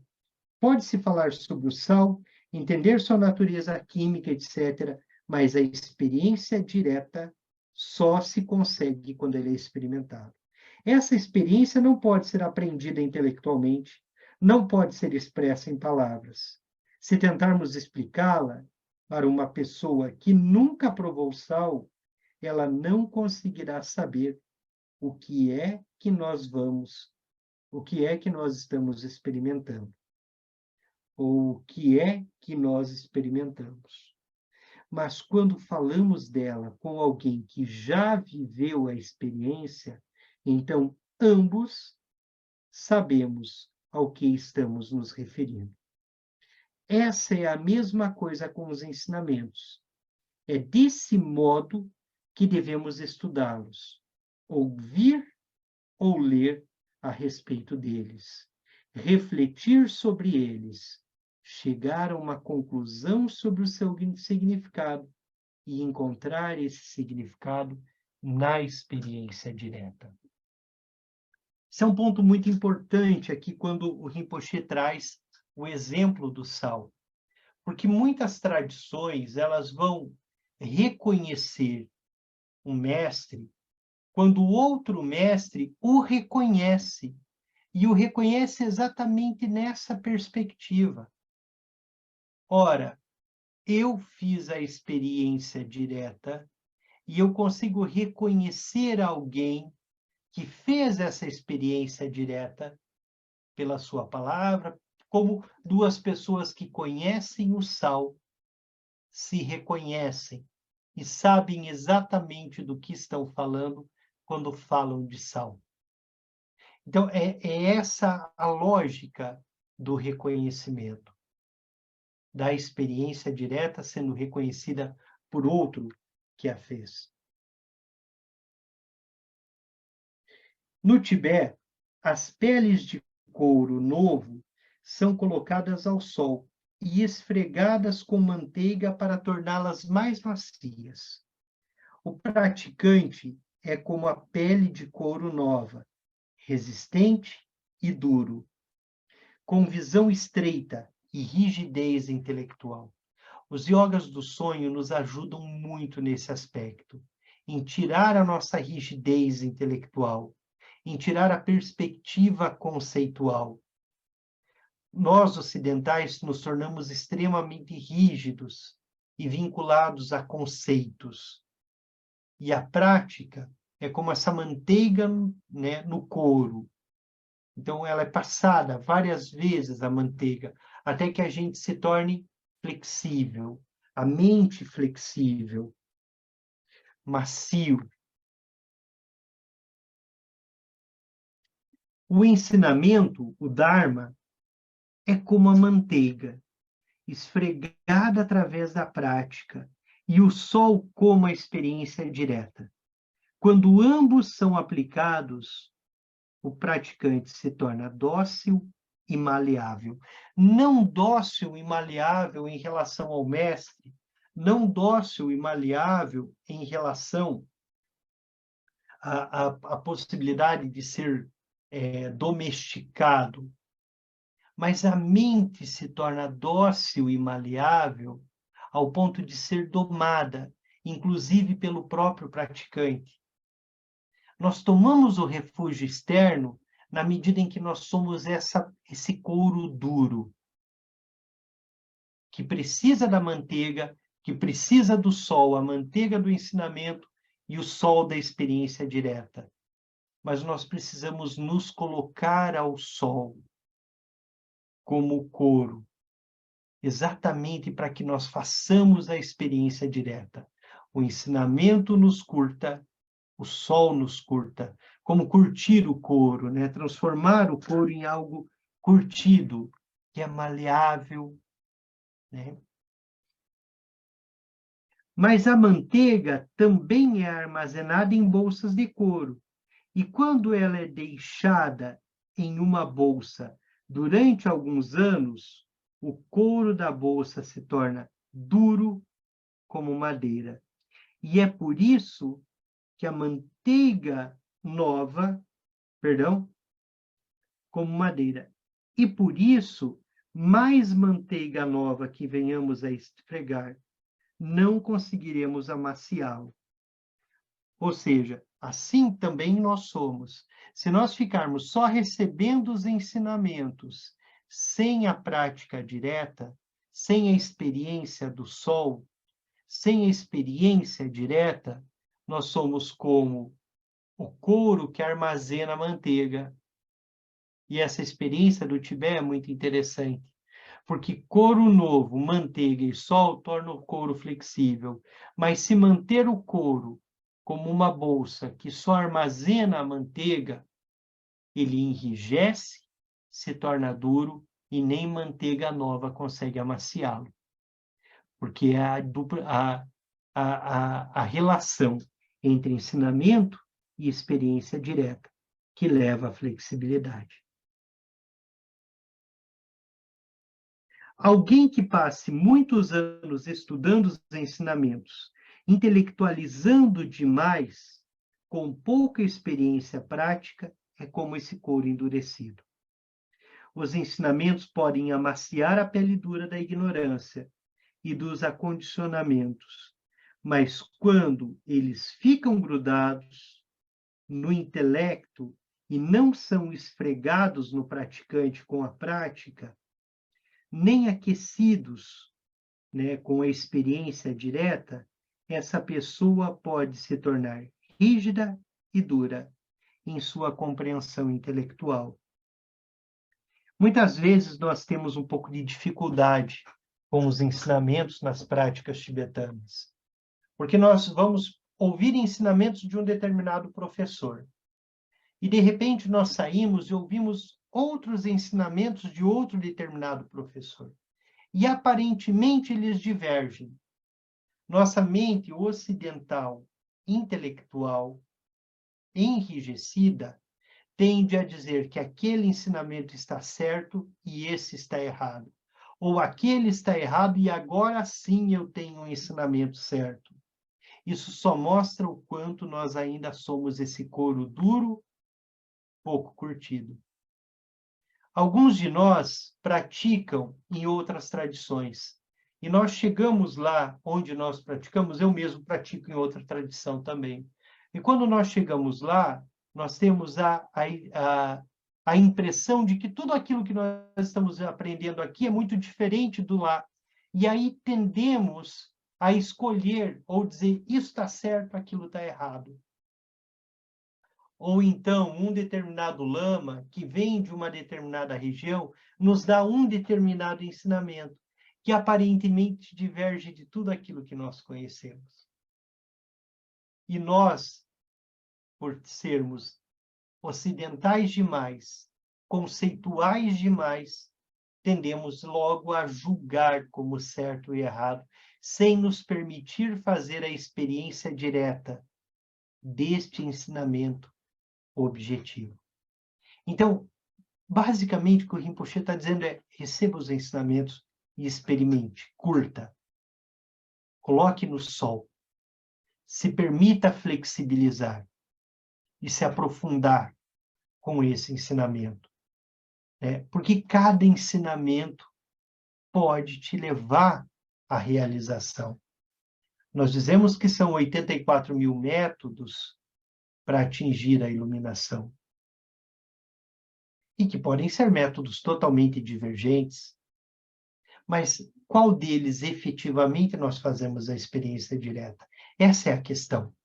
sobre o sal, entender sua natureza química, etc., mas a experiência direta só se consegue quando ele é experimentado. Essa experiência não pode ser aprendida intelectualmente, não pode ser expressa em palavras. Se tentarmos explicá-la para uma pessoa que nunca provou sal, ela não conseguirá saber o que é que nós estamos experimentando, ou o que é que nós experimentamos. Mas quando falamos dela com alguém que já viveu a experiência, então ambos sabemos ao que estamos nos referindo. Essa é a mesma coisa com os ensinamentos. É desse modo que devemos estudá-los, ouvir ou ler a respeito deles, refletir sobre eles, chegar a uma conclusão sobre o seu significado e encontrar esse significado na experiência direta. Esse é um ponto muito importante aqui quando o Rinpoche traz o exemplo do sal, porque muitas tradições elas vão reconhecer um mestre quando o outro mestre o reconhece, e o reconhece exatamente nessa perspectiva. Ora, eu fiz a experiência direta e eu consigo reconhecer alguém que fez essa experiência direta pela sua palavra, como duas pessoas que conhecem o sal, se reconhecem e sabem exatamente do que estão falando quando falam de sal. Então, é essa a lógica do reconhecimento, da experiência direta sendo reconhecida por outro que a fez. No Tibete, as peles de couro novo são colocadas ao sol e esfregadas com manteiga para torná-las mais macias. O praticante é como a pele de couro nova, resistente e duro, com visão estreita e rigidez intelectual. Os yogas do sonho nos ajudam muito nesse aspecto, em tirar a nossa rigidez intelectual, em tirar a perspectiva conceitual. Nós, ocidentais, nos tornamos extremamente rígidos e vinculados a conceitos. E a prática é como essa manteiga, né, no couro. Então, ela é passada várias vezes, a manteiga, até que a gente se torne flexível, a mente flexível, macio. O ensinamento, o Dharma, é como a manteiga, esfregada através da prática, e o sol como a experiência direta. Quando ambos são aplicados, o praticante se torna dócil e maleável. Não dócil e maleável em relação ao mestre, não dócil e maleável em relação à possibilidade de ser domesticado, mas a mente se torna dócil e maleável ao ponto de ser domada, inclusive pelo próprio praticante. Nós tomamos o refúgio externo na medida em que nós somos esse couro duro, que precisa da manteiga, que precisa do sol, a manteiga do ensinamento e o sol da experiência direta. mas nós precisamos nos colocar ao sol, como o coro, exatamente para que nós façamos a experiência direta. O ensinamento nos curta, o sol nos curta, como curtir o couro, né? Transformar o couro em algo curtido, que é maleável, né? Mas a manteiga também é armazenada em bolsas de couro, e quando ela é deixada em uma bolsa durante alguns anos, o couro da bolsa se torna duro como madeira. E é por isso que a manteiga nova, como madeira. E por isso, mais manteiga nova que venhamos a esfregar, não conseguiremos amaciá-lo. Ou seja, assim também nós somos. Se nós ficarmos só recebendo os ensinamentos, sem a prática direta, sem a experiência do sol, sem a experiência direta, nós somos como o couro que armazena a manteiga. E essa experiência do Tibete é muito interessante, porque couro novo, manteiga e sol tornam o couro flexível. Mas se manter o couro como uma bolsa que só armazena a manteiga, ele enrijece, se torna duro e nem manteiga nova consegue amaciá-lo. Porque é a relação entre ensinamento e experiência direta que leva à flexibilidade. Alguém que passe muitos anos estudando os ensinamentos, intelectualizando demais, com pouca experiência prática, é como esse couro endurecido. Os ensinamentos podem amaciar a pele dura da ignorância e dos acondicionamentos, mas quando eles ficam grudados no intelecto e não são esfregados no praticante com a prática, nem aquecidos, né, com a experiência direta, essa pessoa pode se tornar rígida e dura em sua compreensão intelectual. Muitas vezes nós temos um pouco de dificuldade com os ensinamentos nas práticas tibetanas, porque nós vamos ouvir ensinamentos de um determinado professor, e de repente nós saímos e ouvimos outros ensinamentos de outro determinado professor. E aparentemente eles divergem. Nossa mente ocidental, intelectual, enrijecida, tende a dizer que aquele ensinamento está certo e esse está errado. Ou aquele está errado e agora sim eu tenho um ensinamento certo. Isso só mostra o quanto nós ainda somos esse couro duro, pouco curtido. Alguns de nós praticam em outras tradições. E nós chegamos lá onde nós praticamos, eu mesmo pratico em outra tradição também. E quando nós chegamos lá, nós temos a impressão de que tudo aquilo que nós estamos aprendendo aqui é muito diferente do lá. E aí tendemos a escolher ou dizer, isso está certo, aquilo está errado. Ou então, um determinado lama que vem de uma determinada região nos dá um determinado ensinamento que aparentemente diverge de tudo aquilo que nós conhecemos. E nós, por sermos ocidentais demais, conceituais demais, tendemos logo a julgar como certo e errado, sem nos permitir fazer a experiência direta deste ensinamento objetivo. Então, basicamente, o que o Rinpoche está dizendo é: receba os ensinamentos e experimente, curta, coloque no sol, se permita flexibilizar e se aprofundar com esse ensinamento. Porque cada ensinamento pode te levar à realização. Nós dizemos que são 84 mil métodos para atingir a iluminação. E que podem ser métodos totalmente divergentes, mas qual deles efetivamente nós fazemos a experiência direta? Essa é a questão.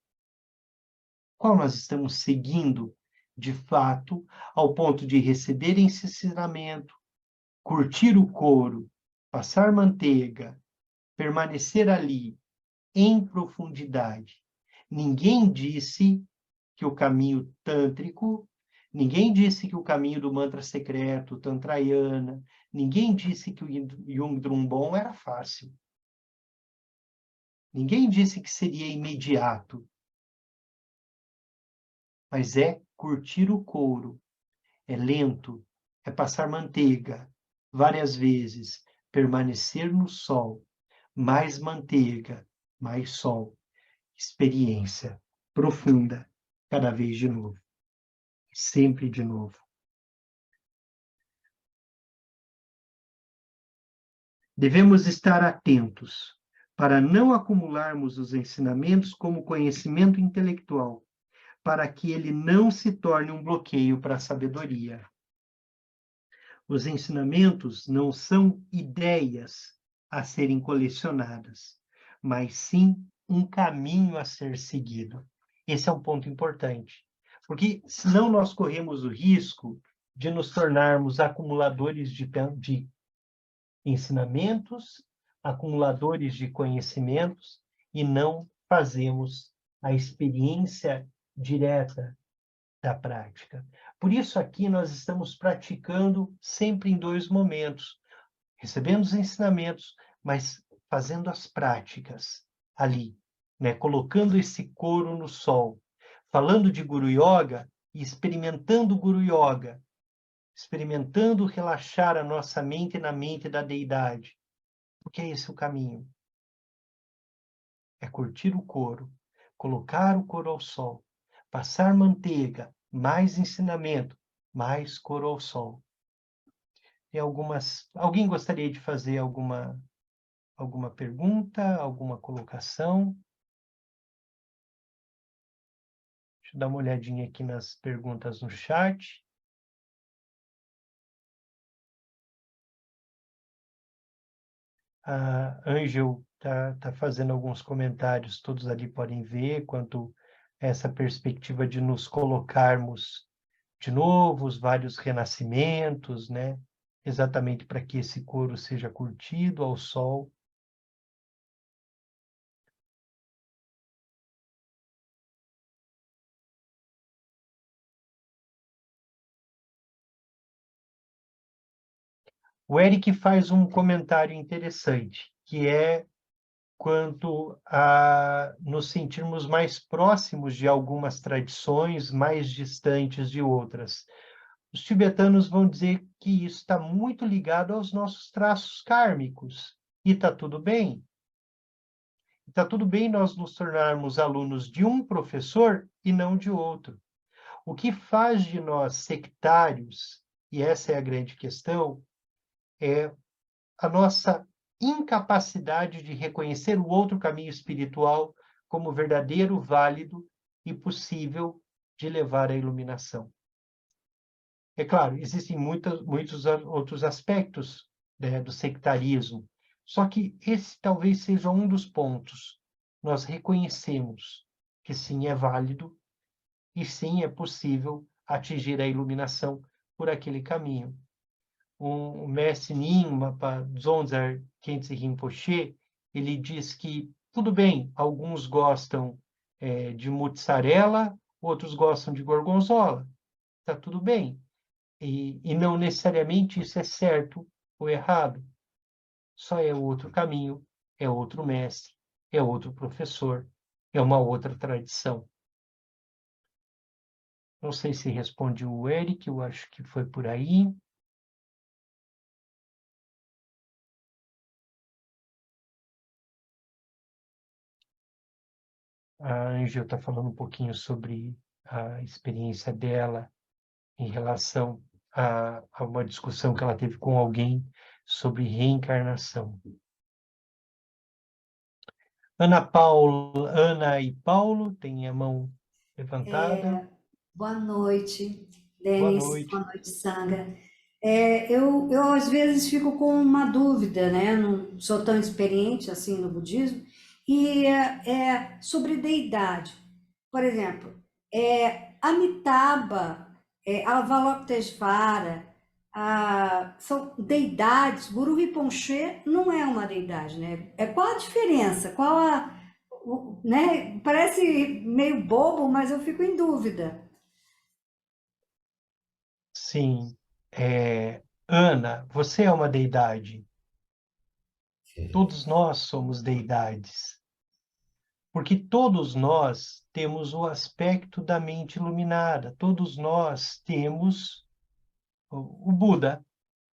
Qual nós estamos seguindo de fato, ao ponto de receber esse ensinamento, curtir o couro, passar manteiga, permanecer ali em profundidade. Ninguém disse que o caminho tântrico, ninguém disse que o caminho do mantra secreto, tantrayana, ninguém disse que o Yung Drumbon era fácil. Ninguém disse que seria imediato. Mas é curtir o couro, é lento, é passar manteiga várias vezes, permanecer no sol, mais manteiga, mais sol, experiência profunda, cada vez de novo, sempre de novo. Devemos estar atentos para não acumularmos os ensinamentos como conhecimento intelectual, para que ele não se torne um bloqueio para a sabedoria. Os ensinamentos não são ideias a serem colecionadas, mas sim um caminho a ser seguido. Esse é um ponto importante, porque senão nós corremos o risco de nos tornarmos acumuladores de ensinamentos, acumuladores de conhecimentos, e não fazemos a experiência direta da prática. Por isso aqui nós estamos praticando sempre em dois momentos, recebendo os ensinamentos, mas fazendo as práticas ali, né? Colocando esse couro no sol, falando de Guru Yoga e experimentando o Guru Yoga, experimentando relaxar a nossa mente na mente da deidade, porque é esse o caminho. É curtir o couro, colocar o couro ao sol, passar manteiga, mais ensinamento, mais couro ao sol. Tem algumas... Alguém gostaria de fazer alguma pergunta, alguma colocação? Deixa eu dar uma olhadinha aqui nas perguntas no chat. A Ângel tá fazendo alguns comentários, todos ali podem ver, quanto a essa perspectiva de nos colocarmos de novo, os vários renascimentos, né? Exatamente para que esse couro seja curtido ao sol. O Eric faz um comentário interessante, que é quanto a nos sentirmos mais próximos de algumas tradições, mais distantes de outras. Os tibetanos vão dizer que isso está muito ligado aos nossos traços kármicos. E está tudo bem. Está tudo bem nós nos tornarmos alunos de um professor e não de outro. O que faz de nós sectários, e essa é a grande questão, é a nossa incapacidade de reconhecer o outro caminho espiritual como verdadeiro, válido e possível de levar à iluminação. É claro, existem muitos outros aspectos, né, do sectarismo, só que esse talvez seja um dos pontos. Nós reconhecemos que sim, é válido e sim, é possível atingir a iluminação por aquele caminho. O mestre Nyingma Dzongzar Khyentse Rinpoche, ele diz que, tudo bem, alguns gostam de mussarela, outros gostam de gorgonzola. Está tudo bem. E não necessariamente isso é certo ou errado. Só é outro caminho, é outro mestre, é outro professor, é uma outra tradição. Não sei se responde o Eric, eu acho que foi por aí. A Ângela está falando um pouquinho sobre a experiência dela em relação a uma discussão que ela teve com alguém sobre reencarnação. Ana e Paulo, têm a mão levantada. Boa noite, Boa Denis. noite. Boa noite, Sanga. Eu às vezes fico com uma dúvida, né? Não sou tão experiente assim no budismo, e é sobre deidade. Por exemplo, Amitabha Avalokiteshvara, são deidades. Guru Rinpoche não é uma deidade, né? Qual a diferença? Né? Parece meio bobo, mas eu fico em dúvida. Sim. Ana, você é uma deidade. Todos nós somos deidades. Porque todos nós temos o aspecto da mente iluminada. Todos nós temos o Buda.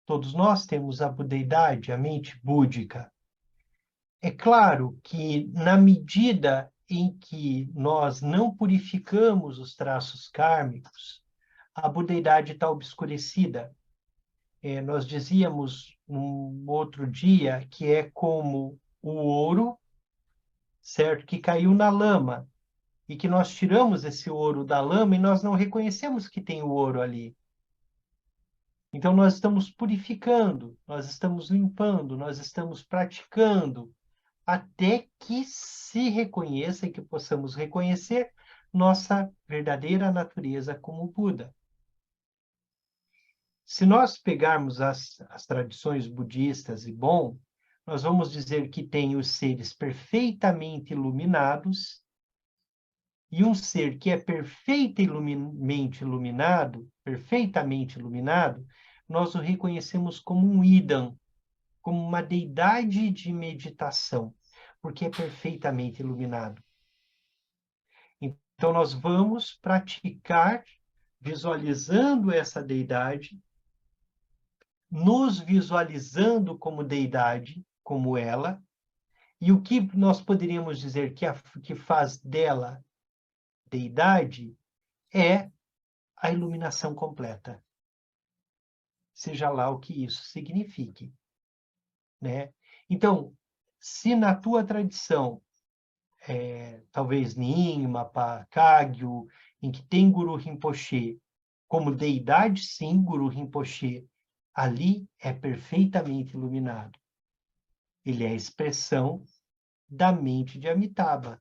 Todos nós temos a budeidade, a mente búdica. É claro que, na medida em que nós não purificamos os traços kármicos, a budeidade está obscurecida. Nós dizíamos um outro dia que é como o ouro, certo? Que caiu na lama e que nós tiramos esse ouro da lama e nós não reconhecemos que tem o ouro ali. Então, nós estamos purificando, nós estamos limpando, nós estamos praticando, até que se reconheça e que possamos reconhecer nossa verdadeira natureza como Buda. Se nós pegarmos as tradições budistas nós vamos dizer que tem os seres perfeitamente iluminados e um ser que é perfeitamente iluminado, nós o reconhecemos como um Idam, como uma deidade de meditação, porque é perfeitamente iluminado. Então, nós vamos praticar visualizando essa deidade, nos visualizando como deidade, como ela, e o que nós poderíamos dizer que faz dela deidade é a iluminação completa. Seja lá o que isso signifique, né? Então, se na tua tradição, talvez Nyingma, Kagyu, em que tem Guru Rinpoche como deidade, sim, Guru Rinpoche ali é perfeitamente iluminado. Ele é a expressão da mente de Amitabha,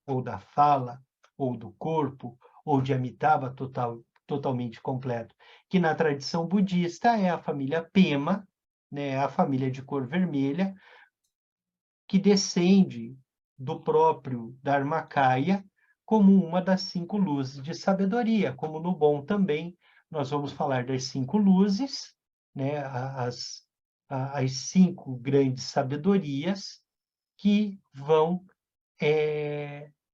ou da fala, ou do corpo, ou de Amitabha totalmente completo, que na tradição budista é a família Pema, né, a família de cor vermelha, que descende do próprio Dharmakaya como uma das 5 luzes de sabedoria, como no bom também nós vamos falar das 5 luzes, né, as 5 grandes sabedorias que vão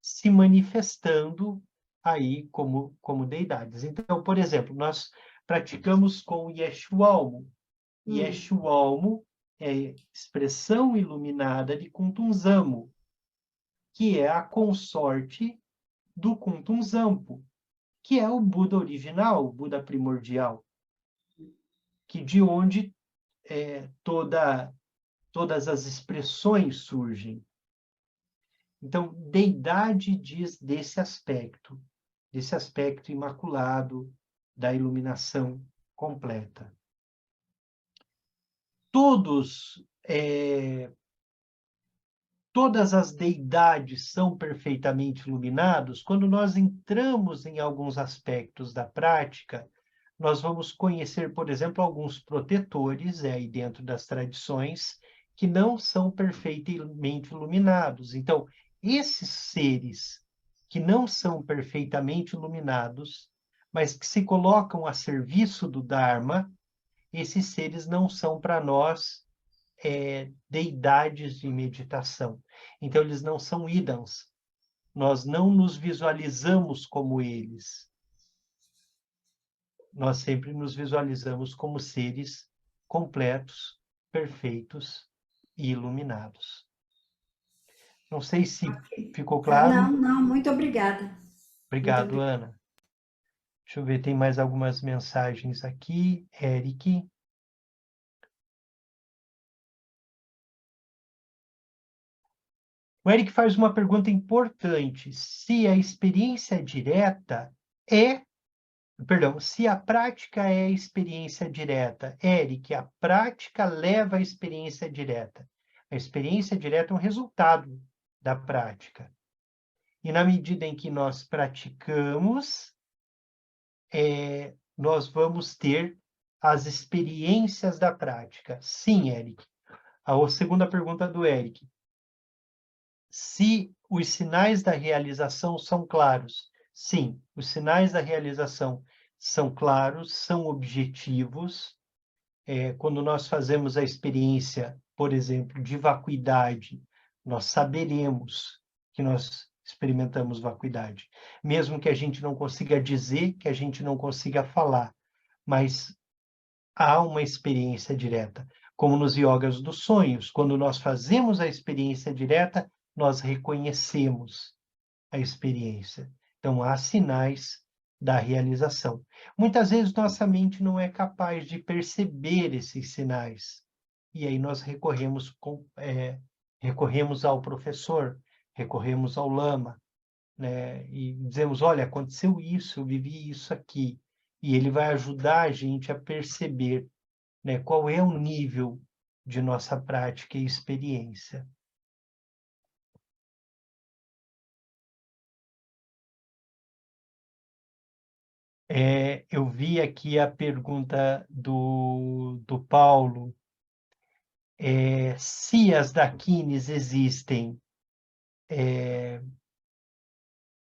se manifestando aí como deidades. Então, por exemplo, nós praticamos com Yeshualmo. Yeshualmo é expressão iluminada de Kuntunzamo, que é a consorte do Kuntunzampo, que é o Buda original, o Buda primordial, que de onde todas as expressões surgem. Então, deidade diz desse aspecto imaculado da iluminação completa. Todas as deidades são perfeitamente iluminados. Quando nós entramos em alguns aspectos da prática, nós vamos conhecer, por exemplo, alguns protetores aí dentro das tradições que não são perfeitamente iluminados. Então, esses seres que não são perfeitamente iluminados, mas que se colocam a serviço do Dharma, esses seres não são para nós deidades de meditação. Então, eles não são idams. Nós não nos visualizamos como eles. Nós sempre nos visualizamos como seres completos, perfeitos e iluminados. Não sei se ficou claro. Não, muito obrigada. Obrigado, Ana. Deixa eu ver, tem mais algumas mensagens aqui. Eric. O Eric faz uma pergunta importante. Se a experiência direta se a prática é a experiência direta. Eric, a prática leva à experiência direta. A experiência direta é um resultado da prática. E na medida em que nós praticamos, nós vamos ter as experiências da prática. Sim, Eric. A segunda pergunta do Eric. Se os sinais da realização são claros. Sim, os sinais da realização são claros, são objetivos. Quando nós fazemos a experiência, por exemplo, de vacuidade, nós saberemos que nós experimentamos vacuidade, mesmo que a gente não consiga dizer, que a gente não consiga falar, mas há uma experiência direta, como nos yogas dos sonhos. Quando nós fazemos a experiência direta, nós reconhecemos a experiência. Então, há sinais da realização. Muitas vezes nossa mente não é capaz de perceber esses sinais. E aí nós recorremos ao professor, recorremos ao lama, né? E dizemos, olha, aconteceu isso, eu vivi isso aqui. E ele vai ajudar a gente a perceber, né, qual é o nível de nossa prática e experiência. Eu vi aqui a pergunta do Paulo, se as daquines existem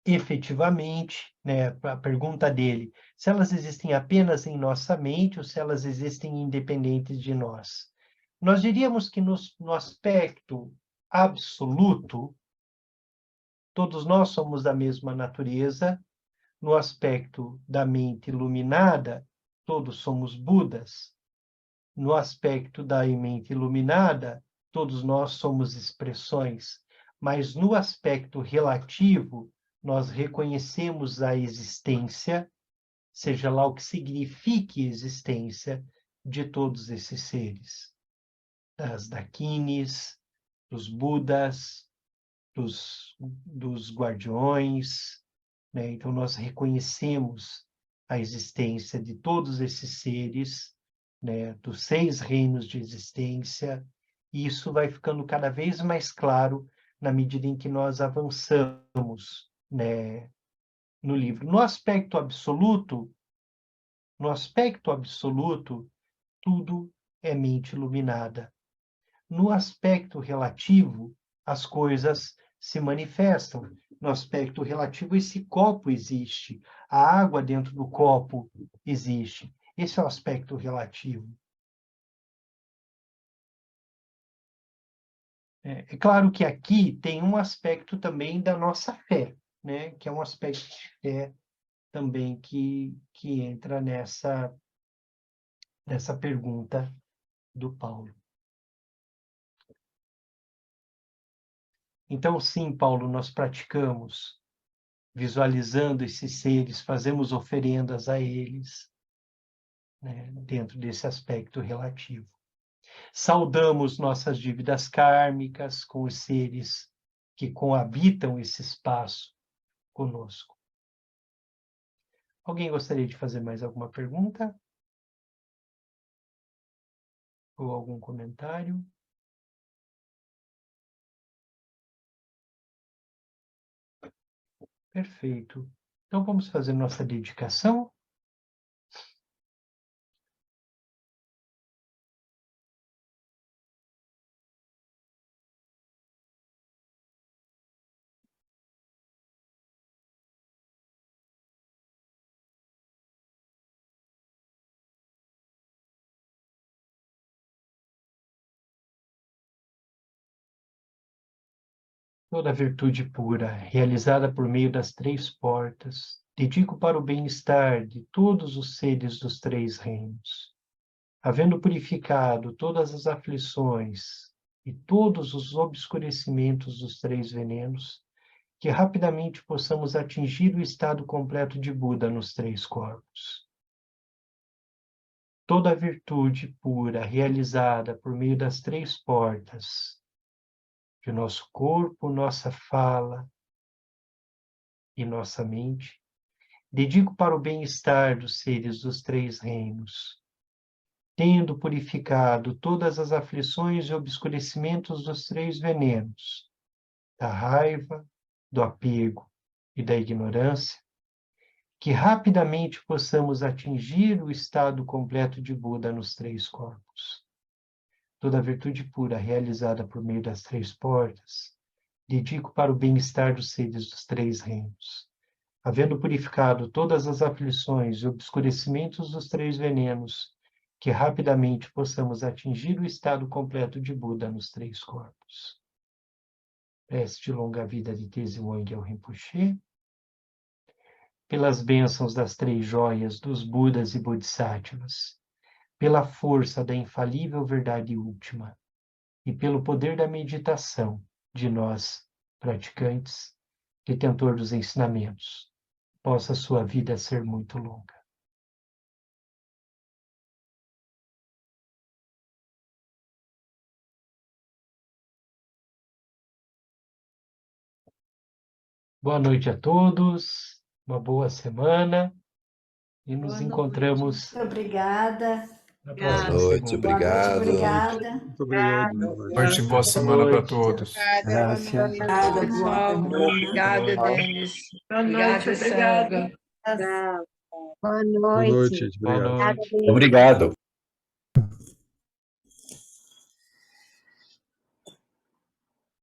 efetivamente, né, a pergunta dele, se elas existem apenas em nossa mente ou se elas existem independentes de nós. Nós diríamos que no aspecto absoluto, todos nós somos da mesma natureza. No aspecto da mente iluminada, todos somos Budas. No aspecto da mente iluminada, todos nós somos expressões. Mas no aspecto relativo, nós reconhecemos a existência, seja lá o que signifique existência, de todos esses seres. Das daquines, dos Budas, dos guardiões, né? Então, nós reconhecemos a existência de todos esses seres, né? Dos 6 reinos de existência, e isso vai ficando cada vez mais claro na medida em que nós avançamos, né, no livro. No aspecto absoluto, tudo é mente iluminada. No aspecto relativo, as coisas se manifestam. No aspecto relativo, esse copo existe. A água dentro do copo existe. Esse é o aspecto relativo. É claro que aqui tem um aspecto também da nossa fé, né? Que é um aspecto de fé também que entra nessa pergunta do Paulo. Então, sim, Paulo, nós praticamos visualizando esses seres, fazemos oferendas a eles, né, dentro desse aspecto relativo. Saudamos nossas dívidas kármicas com os seres que coabitam esse espaço conosco. Alguém gostaria de fazer mais alguma pergunta? Ou algum comentário? Perfeito. Então, vamos fazer nossa dedicação? Toda virtude pura, realizada por meio das 3 portas, dedico para o bem-estar de todos os seres dos 3 reinos. Havendo purificado todas as aflições e todos os obscurecimentos dos 3 venenos, que rapidamente possamos atingir o estado completo de Buda nos 3 corpos. Toda virtude pura, realizada por meio das 3 portas, de nosso corpo, nossa fala e nossa mente, dedico para o bem-estar dos seres dos 3 reinos, tendo purificado todas as aflições e obscurecimentos dos 3 venenos, da raiva, do apego e da ignorância, que rapidamente possamos atingir o estado completo de Buda nos 3 corpos. Toda a virtude pura realizada por meio das 3 portas, dedico para o bem-estar dos seres dos 3 reinos. Havendo purificado todas as aflições e obscurecimentos dos 3 venenos, que rapidamente possamos atingir o estado completo de Buda nos 3 corpos. Prece de longa vida de Tenzin Wangyal Rinpoche, pelas bênçãos das 3 joias dos Budas e Bodhisattvas, pela força da infalível verdade última e pelo poder da meditação de nós, praticantes, detentor dos ensinamentos, possa sua vida ser muito longa. Boa noite a todos, uma boa semana e nos encontramos Muito obrigada. na Boa próxima noite, segunda. Boa noite, obrigado. obrigada. Muito obrigado. Boa Noite, boa semana para todos. Graças. Obrigada, Pessoal, boa obrigada, Denis. Boa noite, Obrigada, obrigada. Sandra. Boa noite, noite. gente. Boa Obrigado. noite. Obrigado.